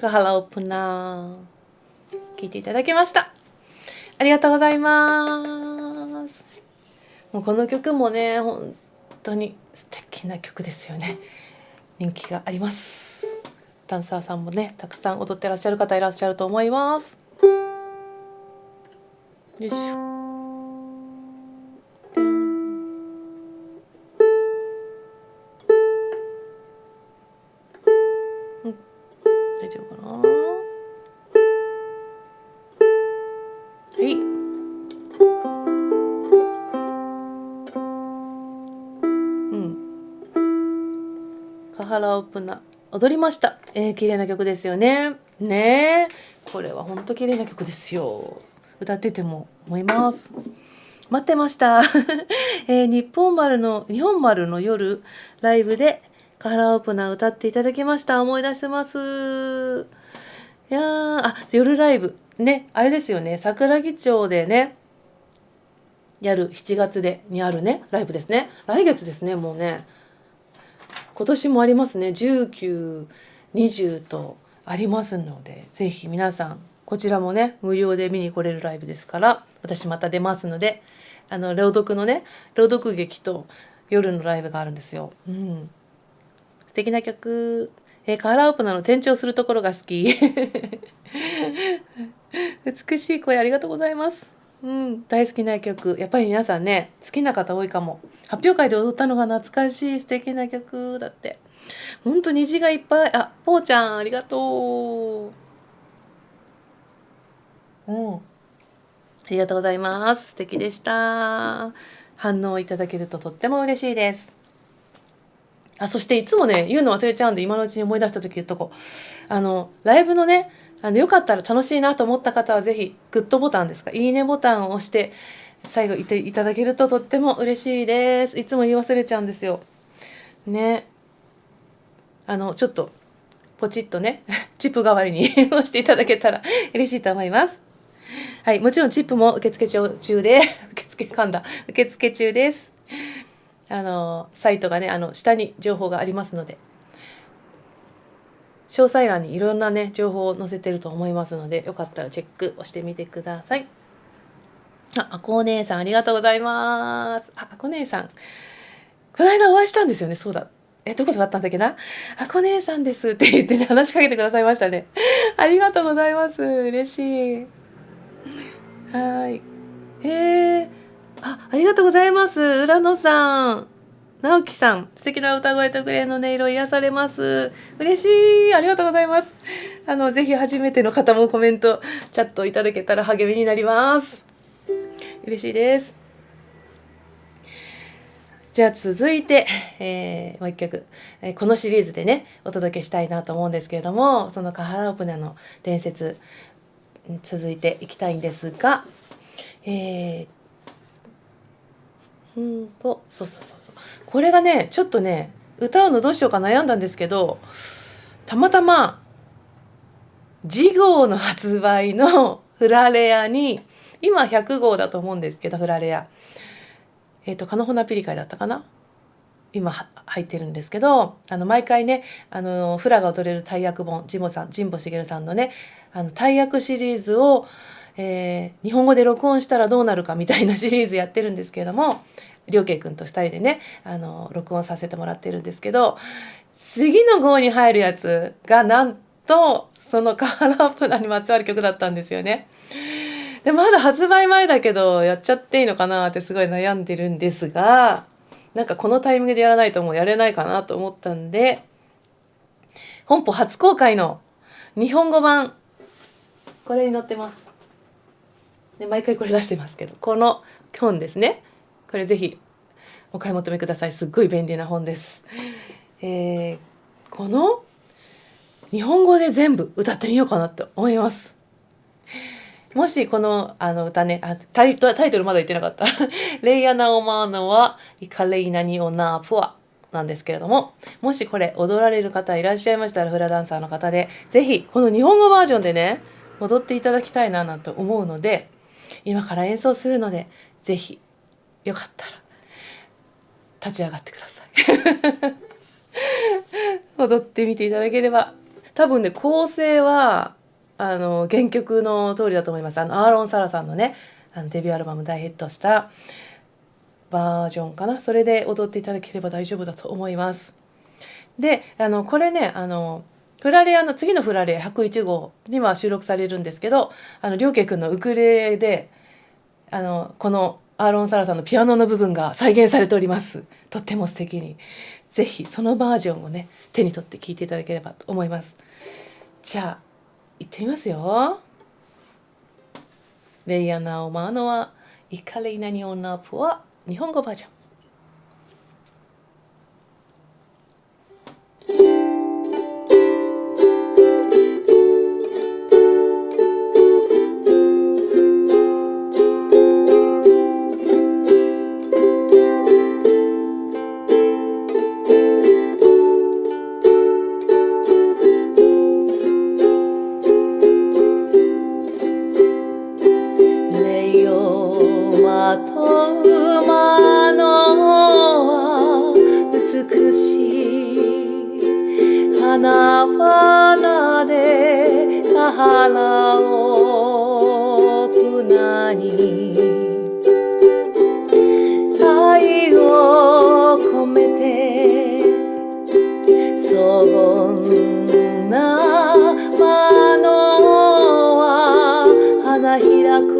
かはらおぷな聞いていただきました。ありがとうございます。もうこの曲もね本当に素敵な曲ですよね。人気があります。ダンサーさんもねたくさん踊ってらっしゃる方いらっしゃると思います。よいしょ。大丈夫かな。はい。カハラオプナ踊りました。綺麗な曲ですよね。ねえ、これは本当綺麗な曲ですよ。歌ってても思います。待ってました。日本丸の夜ライブでカハラオプナ歌っていただきました。思い出してます。いやー、夜ライブね、あれですよね。桜木町でねやる7月にあるねライブですね。来月ですね。もうね今年もありますね。19、20とありますので、ぜひ皆さんこちらもね無料で見に来れるライブですから、私また出ますので、朗読劇と夜のライブがあるんですよ。素敵な曲。カハラオプナの転調するところが好き。美しい声ありがとうございます。大好きな曲。やっぱり皆さんね、好きな方多いかも。発表会で踊ったのが懐かしい素敵な曲だって。ほんと虹がいっぱい。あ、ぽーちゃんありがとう。ありがとうございます。素敵でした。反応いただけるととっても嬉しいです。そしていつもね、言うの忘れちゃうんで、今のうちに思い出した時言っとこう。ライブのね、よかったら楽しいなと思った方はぜひ、グッドボタンですか、いいねボタンを押して、最後いていただけるととっても嬉しいです。いつも言い忘れちゃうんですよ。ね。ちょっと、ポチッとね、チップ代わりに押していただけたら嬉しいと思います。はい、もちろんチップも受付中で、受付中です。サイトがね、下に情報がありますので、詳細欄にいろんなね、情報を載せてると思いますので、よかったらチェックをしてみてください。あこお姉さんありがとうございます。あこ姉さん。この間お会いしたんですよね、そうだ。どこで会ったんだっけな。あこ姉さんですって言ってね、話しかけてくださいましたね。ありがとうございます。嬉しい。はい。ありがとうございます。浦野さん。直樹さん、素敵な歌声とグレーの音色癒されます。嬉しい。ありがとうございます。ぜひ初めての方もコメント、チャットいただけたら励みになります。嬉しいです。じゃあ続いて、もう一曲、このシリーズでね、お届けしたいなと思うんですけれども、そのカハラオプナの伝説、続いていきたいんですが、そう。これがね、ちょっとね、歌うのどうしようか悩んだんですけど、たまたま、次号の発売のフラレアに、今100号だと思うんですけど、フラレア。カノホナピリカイだったかな今入ってるんですけど、毎回ね、フラが踊れる大役本、神保茂さんのね、大役シリーズを、日本語で録音したらどうなるかみたいなシリーズやってるんですけれども、りょうけいくんと2人でね、録音させてもらってるんですけど、次の号に入るやつがなんとそのカハラオプナにまつわる曲だったんですよね。でまだ発売前だけどやっちゃっていいのかなってすごい悩んでるんですが、なんかこのタイミングでやらないともうやれないかなと思ったんで、本邦初公開の日本語版、これに載ってます。で毎回これ出してますけど、この本ですね。これぜひお買い求めください。すっごい便利な本です。この日本語で全部歌ってみようかなと思います。もしこの歌ね、タイトルまだ言ってなかったレイヤナオマーノはイカレイナニオナープアなんですけれども、もしこれ踊られる方いらっしゃいましたら、フラダンサーの方でぜひこの日本語バージョンでね踊っていただきたいななんて思うので、今から演奏するのでぜひよかったら立ち上がってください踊ってみていただければ。多分ね、構成は原曲の通りだと思います。アーロン・サラさんのね、デビューアルバム大ヒットしたバージョンかな、それで踊っていただければ大丈夫だと思います。でこれね、フラレアの次のフラレア101号には収録されるんですけど、りょうけいくんのウクレレでこのアーロン・サラさんのピアノの部分が再現されております。とっても素敵に、ぜひそのバージョンをね手に取って聴いていただければと思います。じゃあ行ってみますよ。レイヤナオマーノはイカレイナニオナプは日本語バージョン。花々でカハラオプナに愛を込めて、荘厳な窓は花開く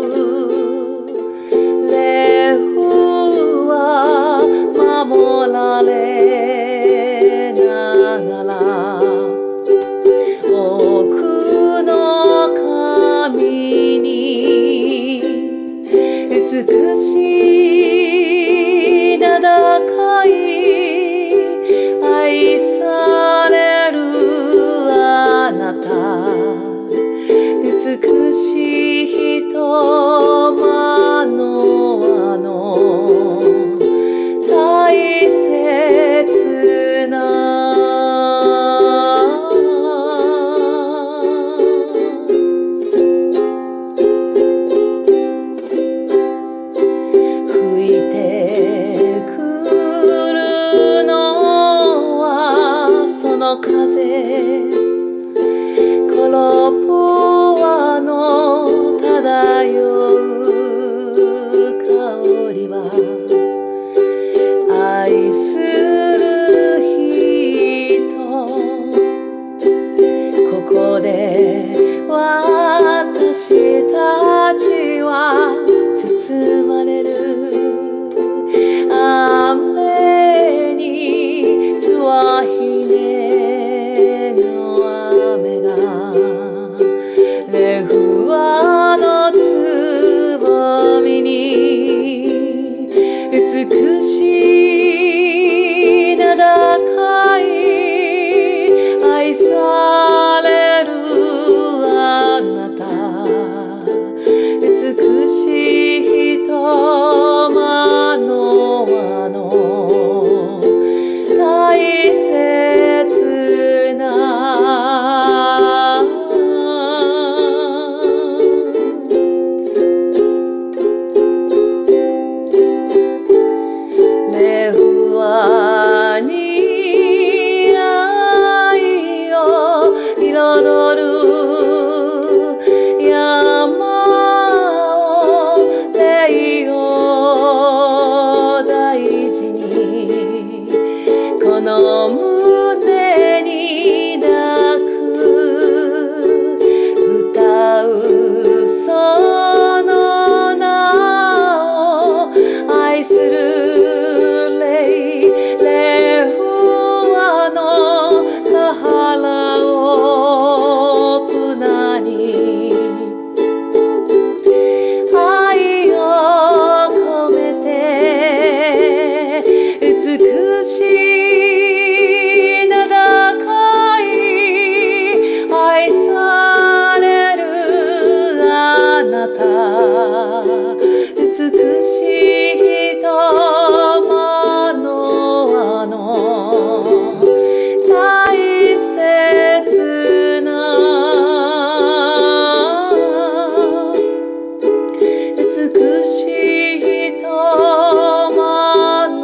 なた美しい玉の大切な美しい玉の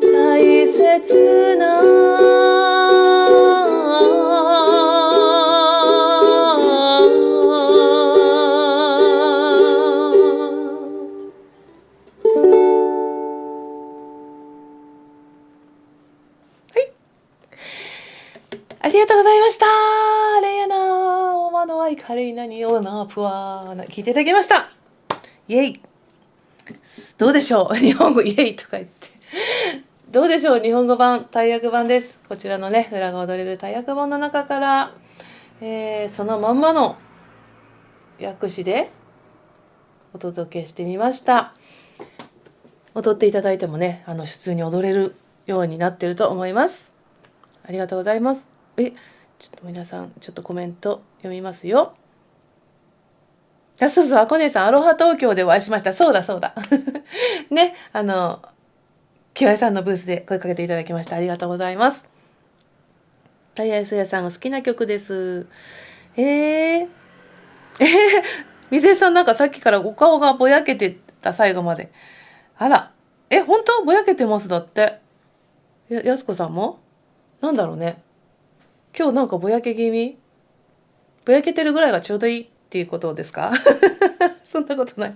大切なありがとうございました。レイヤナー、オマノワイカレイナニオナープワーナ、聞いていただきました。イエイ。どうでしょう日本語イエイとか言って。どうでしょう日本語版、大訳版です。こちらのね、裏が踊れる大訳本の中から、そのまんまの訳詞でお届けしてみました。踊っていただいてもね、普通に踊れるようになってると思います。ありがとうございます。ちょっと皆さん、ちょっとコメント読みますよ。そうそう、あこねさん、アロハ東京でお会いしました。そうだそうだ。ね、キワイさんのブースで声かけていただきました。ありがとうございます。タイヤイスヤさんが好きな曲です。水江さんなんかさっきからお顔がぼやけてた最後まで。あら、本当ぼやけてますだって。やすこさんもなんだろうね。今日なんかぼやけ気味ぼやけてるぐらいがちょうどいいっていうことですかそんなことない。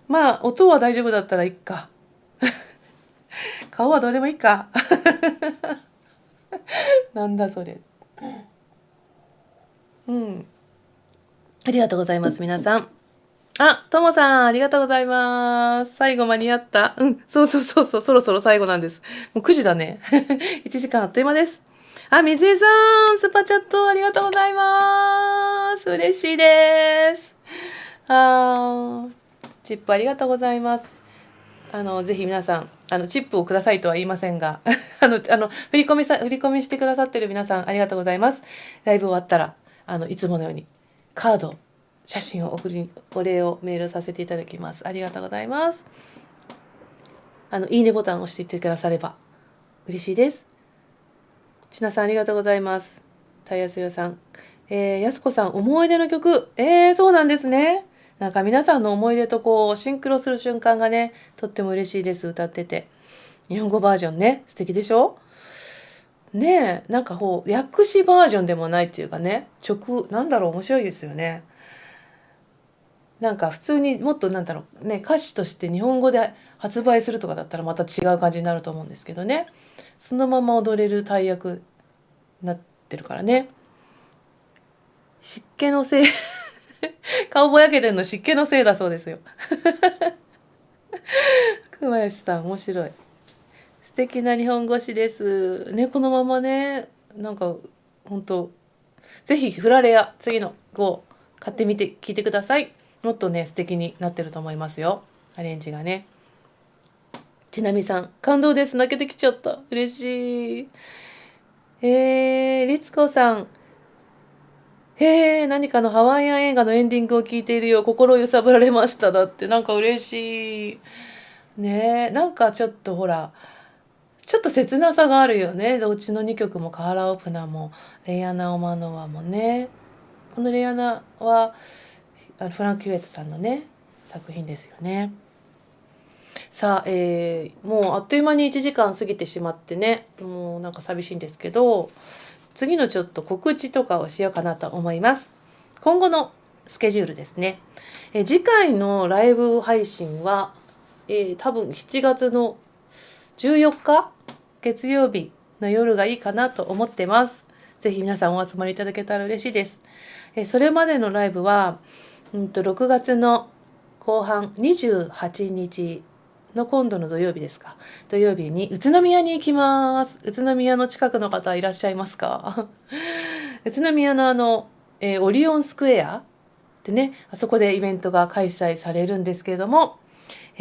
まあ音は大丈夫だったらいいか。顔はどうでもいいか。なんだそれ。ありがとうございます皆さん。ともさんありがとうございます。最後間に合った。そう、そろそろ最後なんです。もう9時だね。1時間あっという間です。水江さんスーパーチャットありがとうございます。嬉しいです。チップありがとうございます。ぜひ皆さんチップをくださいとは言いませんが振り込みしてくださってる皆さんありがとうございます。ライブ終わったらいつものようにカード写真をお礼をメールさせていただきます。ありがとうございます。いいねボタンを押していってくだされば嬉しいです。ちなさんありがとうございます。たやすよさん、やすこさん思い出の曲、そうなんですね。なんか皆さんの思い出とこうシンクロする瞬間がねとっても嬉しいです。歌ってて日本語バージョンね素敵でしょね。なんか訳詞バージョンでもないっていうかねなんだろう面白いですよね。なんか普通にもっとなんだろうね歌詞として日本語で発売するとかだったらまた違う感じになると思うんですけどね、そのまま踊れる大役になってるからね。湿気のせい顔ぼやけてるの湿気のせいだそうですよ。熊谷さん面白い。素敵な日本語詞ですね。このままねなんか本当ぜひフラレア次の5買ってみて聞いてください。もっとね素敵になってると思いますよアレンジがね。ちなみさん感動です。泣けてきちゃった。嬉しい。律子さん何かのハワイアン映画のエンディングを聞いているよう心揺さぶられました。だってなんか嬉しいね。なんかちょっとほらちょっと切なさがあるよね。うちの2曲もカーラ・オプナもレイアナ・オマノワもね。このレイアナはフランク・ヒュエットさんのね作品ですよね。さあ、もうあっという間に1時間過ぎてしまってねもうなんか寂しいんですけど、次のちょっと告知とかをしようかなと思います。今後のスケジュールですね。次回のライブ配信は、多分7月の14日月曜日の夜がいいかなと思ってます。ぜひ皆さんお集まりいただけたら嬉しいです。それまでのライブは、6月の後半28日の今度の土曜日ですか。土曜日に宇都宮に行きます。宇都宮の近くの方いらっしゃいますか？宇都宮のオリオンスクエアでね、あそこでイベントが開催されるんですけれども、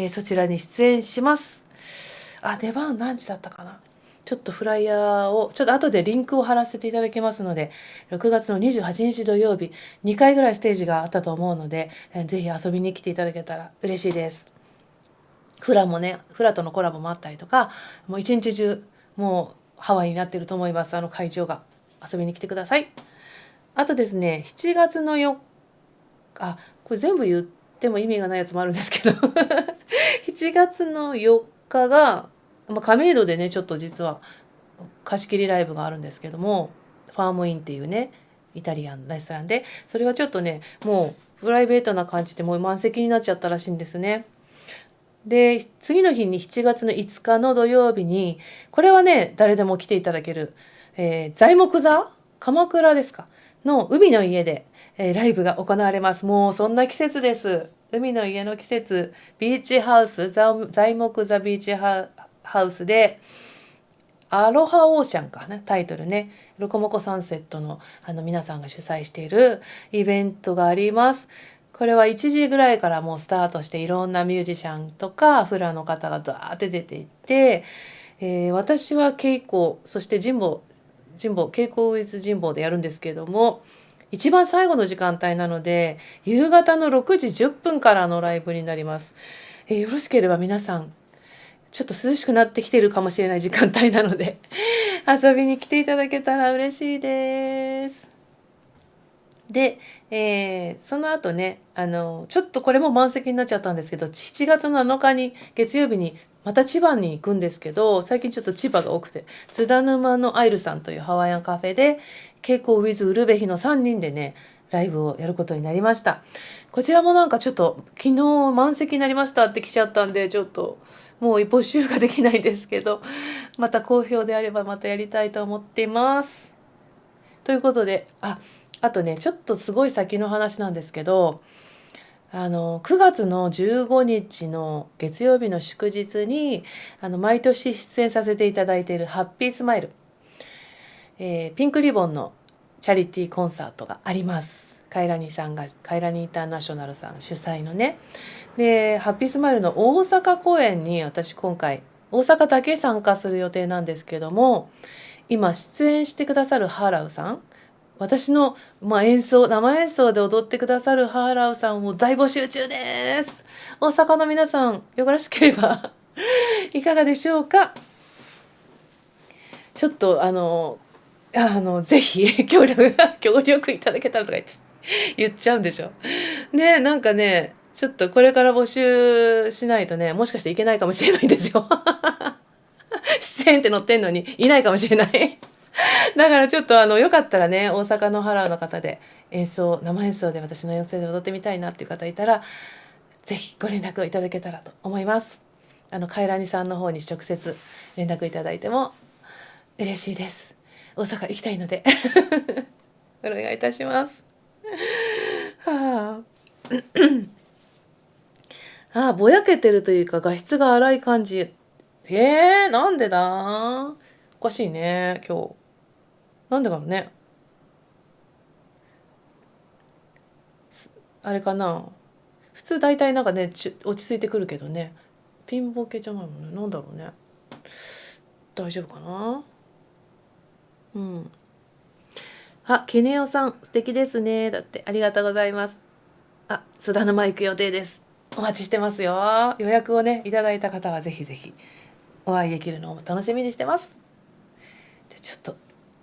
そちらに出演します。出番何時だったかな。ちょっとフライヤーをちょっと後でリンクを貼らせていただきますので、6月の28日土曜日2回ぐらいステージがあったと思うので、ぜひ遊びに来ていただけたら嬉しいです。フラとのコラボもあったりとか、もう一日中もうハワイになってると思います。会場が。遊びに来てください。あとですね、7月の4日、これ全部言っても意味がないやつもあるんですけど7月の4日が、亀戸でね、ちょっと実は貸し切りライブがあるんですけども、ファームインっていうね、イタリアンレストランで、それはちょっとね、もうプライベートな感じでもう満席になっちゃったらしいんですね。で、次の日に7月の5日の土曜日に、これはね、誰でも来ていただける、材木座鎌倉ですかの海の家で、ライブが行われます。もうそんな季節です。海の家の季節、ビーチハウス、材木座ビーチハウスで、アロハオーシャンかな、タイトルね。ロコモコサンセットの皆さんが主催しているイベントがあります。これは1時ぐらいからもうスタートして、いろんなミュージシャンとかフラの方がダーって出ていって、私は稽古、そして稽古ウィズ神保でやるんですけれども、一番最後の時間帯なので、夕方の6時10分からのライブになります。よろしければ皆さん、ちょっと涼しくなってきてるかもしれない時間帯なので遊びに来ていただけたら嬉しいです。で、その後ね、ちょっとこれも満席になっちゃったんですけど、7月7日に月曜日にまた千葉に行くんですけど、最近ちょっと千葉が多くて、津田沼のアイルさんというハワイアンカフェで、ケイコウィズウルベヒの3人でね、ライブをやることになりました。こちらもなんかちょっと昨日満席になりましたって来ちゃったんで、ちょっともう募集ができないんですけど、また好評であればまたやりたいと思っています。ということで、あとね、ちょっとすごい先の話なんですけど、9月の15日の月曜日の祝日に毎年出演させていただいているハッピースマイル、ピンクリボンのチャリティーコンサートがあります。カイラニインターナショナルさん主催のね。で、ハッピースマイルの大阪公演に私今回大阪だけ参加する予定なんですけども、今出演してくださるハーラウさん、私の、生演奏で踊ってくださるハーラウさんを大募集中です。大阪の皆さん、よろしければいかがでしょうか。ちょっとぜひ協力いただけたらとか言っちゃうんでしょ。ね、なんかね、ちょっとこれから募集しないとね、もしかしていけないかもしれないんですよ。出演って載ってんのにいないかもしれない。だからちょっとよかったらね、大阪のハラウの方で生演奏で私の演奏で踊ってみたいなっていう方いたら、ぜひご連絡いただけたらと思います。カイラニさんの方に直接連絡いただいても嬉しいです。大阪行きたいのでお願いいたします。ぼやけてるというか画質が荒い感じ。なんでだ。おかしいね今日。なんでかね。あれかな。普通大体なんかね落ち着いてくるけどね。ピンボケじゃないもんね。なんだろうね。大丈夫かな。うん。ケネオさん素敵ですね。だってありがとうございます。津田沼行く予定です。お待ちしてますよ。予約をねいただいた方はぜひぜひお会いできるのを楽しみにしてます。じゃちょっと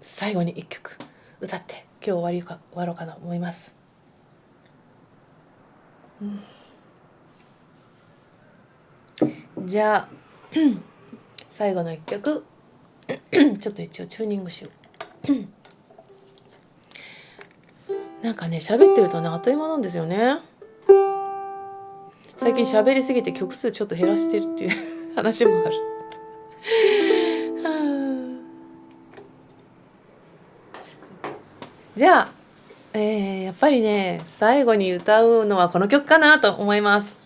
最後に一曲歌って今日終わろうかなと思います。じゃあ最後の一曲ちょっと一応チューニングしよう。なんかね喋ってるとねあっという間なんですよね。最近喋りすぎて曲数ちょっと減らしてるっていう話もある。じゃあ、やっぱりね最後に歌うのはこの曲かなと思います。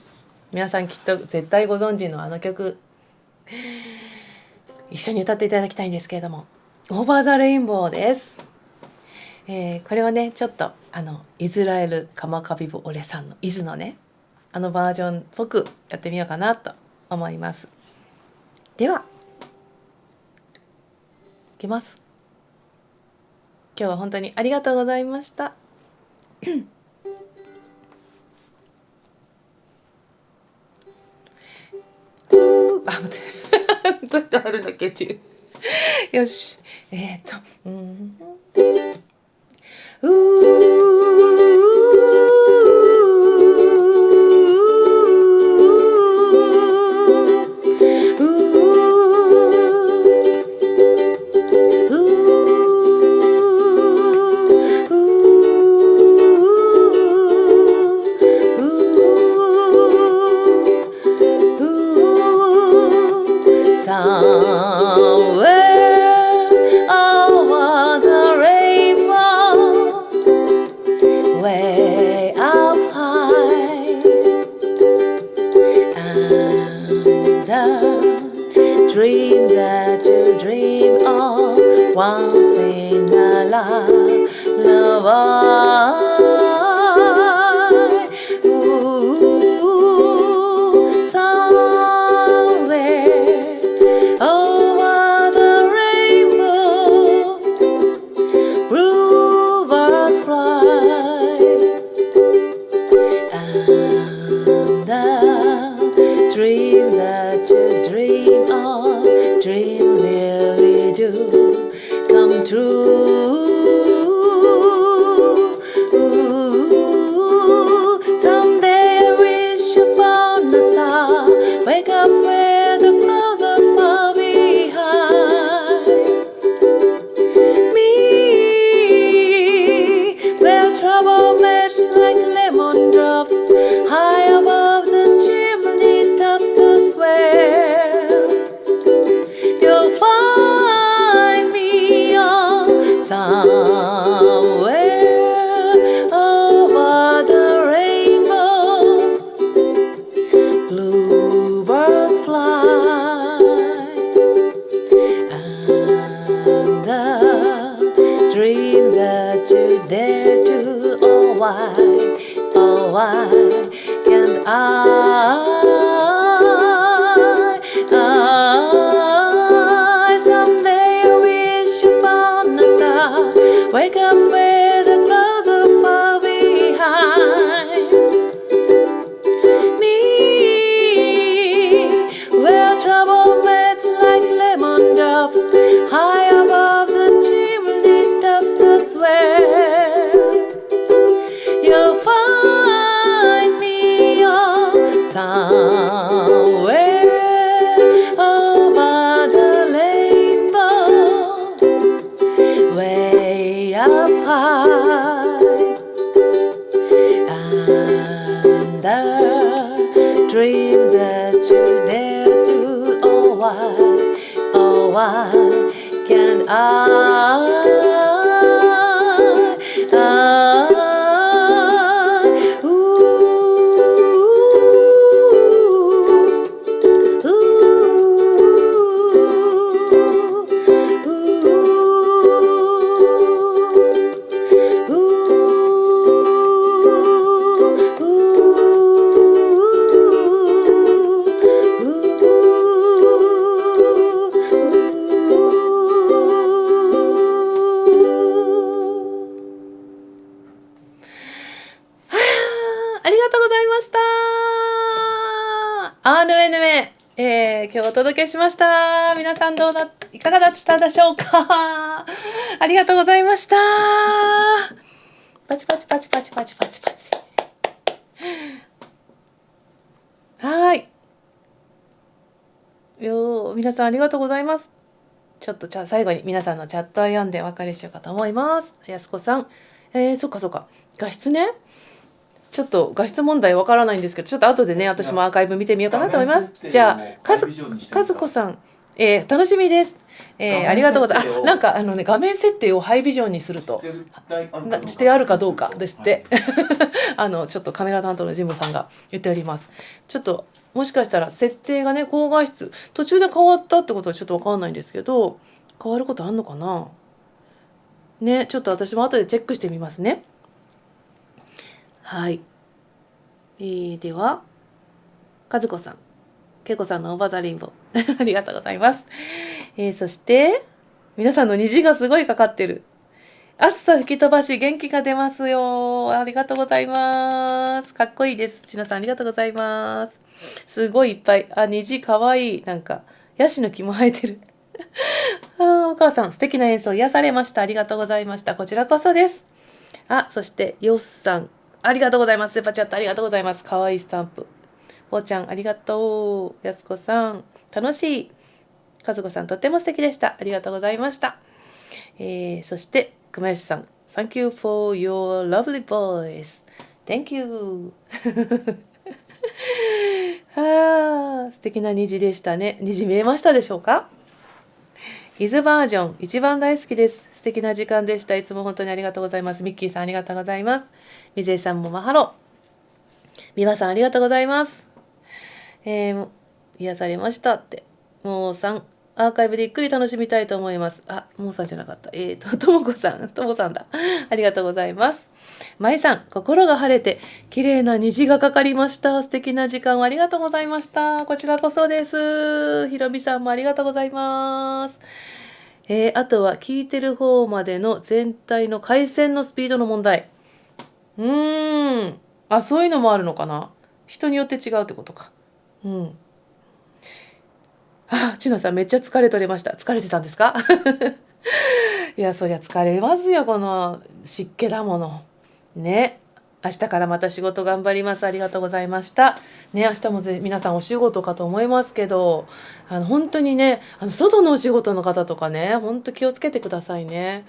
皆さんきっと絶対ご存知の曲一緒に歌っていただきたいんですけれども、オーバーザレインボーです。これをねちょっとイスラエルカマカビブオレさんのイズのねバージョンっぽくやってみようかなと思います。ではいきます。今日は本当にありがとうございました。待ってどうやってあるんだっけっていうよしdream that you dream of once in a lullaby. Ooh, somewhere over the rainbow, bluebirds fly, and the dream that you dream of, dream really do come true. Ooh, someday I wish upon a star, wake up where the clouds are far behind me, where trouble melts like lemon drops high above the chimney tops. That's where you'll find me on somewhere over the rainbow. Bluebirds fly, and the dream that you dare to. Oh why can't I someday wish upon a star, wake up where the clouds are far behind me, where trouble melts like lemon drops high above the chimney tops. That's where you'll find me on somewhere over the rainbow, way up high, and the dream that you dare to. Oh why can'tありがとうございました。RNM、今日お届けしました。皆さんいかがだったでしょうか。ありがとうございました。パチパチパチパチパチパチパチ。はい。皆さんありがとうございます。ちょっと最後に皆さんのチャットを読んでお別れしようかと思います。やすこさん、そっか画質ね。ちょっと画質問題わからないんですけど、ちょっと後でね私もアーカイブ見てみようかなと思います。じゃあかずこさん、楽しみです。ありがとうございます。なんかね画面設定をハイビジョンにするとしてあるかどうかですってちょっとカメラ担当のジムさんが言っております。ちょっともしかしたら設定がね高画質途中で変わったってことはちょっとわかんないんですけど、変わることあんのかな。ね、ちょっと私も後でチェックしてみますね。はい。では、和子さん、けいこさんのオーバーザリンボーありがとうございます。そして、皆さんの虹がすごいかかってる。暑さ吹き飛ばし元気が出ますよ。ありがとうございます。かっこいいです。ちなさんありがとうございます。すごいいっぱい。虹かわいい。なんか、ヤシの木も生えてる。お母さん素敵な演奏癒されました。ありがとうございました。こちらこそです。そしてよっさんありがとうございます。スーパーチャットありがとうございます。かわいいスタンプ。ぽーちゃんありがとう。やすこさん楽しい。かずこさんとっても素敵でした。ありがとうございました。そして熊吉さん Thank you for your lovely voice. Thank you. 素敵な虹でしたね。虹見えましたでしょうか？伊豆バージョン一番大好きです。素敵な時間でした。いつも本当にありがとうございます。ミッキーさんありがとうございます。みぜさんもマハロ。みわさんありがとうございます。癒されましたって。もうさんアーカイブでゆっくり楽しみたいと思います。もうさんじゃなかった。ともこさん、ともさんだ。ありがとうございます。まいさん、心が晴れて、綺麗な虹がかかりました。素敵な時間をありがとうございました。こちらこそです。ひろみさんもありがとうございます。あとは聞いてる方までの全体の回線のスピードの問題。そういうのもあるのかな。人によって違うってことか。ちなさんめっちゃ疲れ取れました。疲れてたんですか？いや、そりゃ疲れますよ、この湿気だもの。ね。明日からまた仕事頑張ります。ありがとうございました。ね、明日も皆さんお仕事かと思いますけど、本当にね、外のお仕事の方とかね、本当気をつけてくださいね。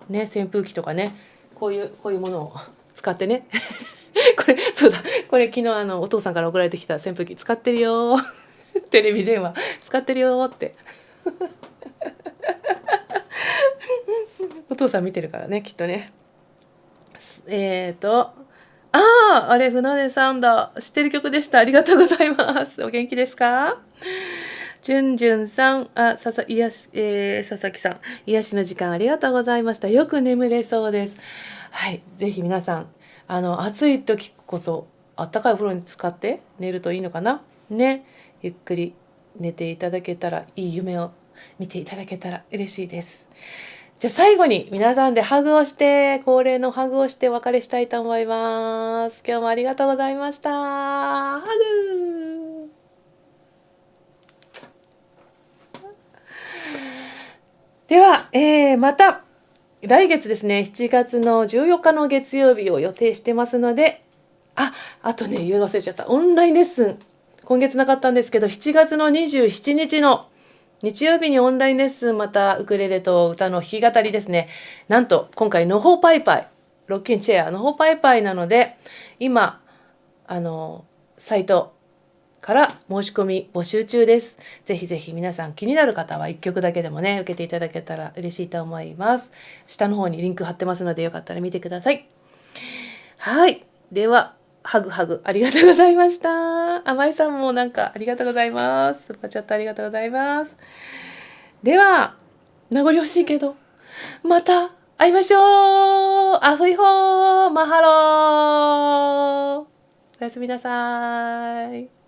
ね、扇風機とかね、こういうものを使ってね。これ、そうだ、これ昨日お父さんから送られてきた扇風機使ってるよ。テレビ電話使ってるよって。お父さん見てるからね、きっとね。あれ船出さんだ。知ってる曲でした。ありがとうございます。お元気ですか？じゅんじゅんさん、佐々木さん、癒しの時間ありがとうございました。よく眠れそうです。はい、ぜひ皆さん、暑い時こそあったかいお風呂に浸かって寝るといいのかな。ね、ゆっくり寝ていただけたら、いい夢を見ていただけたら嬉しいです。じゃあ最後に皆さんでハグをして、恒例のハグをしてお別れしたいと思います。今日もありがとうございました。ハグ。では、また来月ですね、7月の14日の月曜日を予定してますので、あとね、言い忘れちゃった。オンラインレッスン、今月なかったんですけど、7月の27日の日曜日にオンラインレッスン、またウクレレと歌の弾き語りですね。なんと今回のほパイパイ、ロッキンチェアのほパイパイなので、今サイトから申し込み募集中です。ぜひぜひ皆さん気になる方は1曲だけでもね、受けていただけたら嬉しいと思います。下の方にリンク貼ってますのでよかったら見てください。はい、ではハグありがとうございました。甘いさんもなんかありがとうございます。スーパーチャットありがとうございます。では名残惜しいけどまた会いましょう。アフイホーマハロー。おやすみなさい。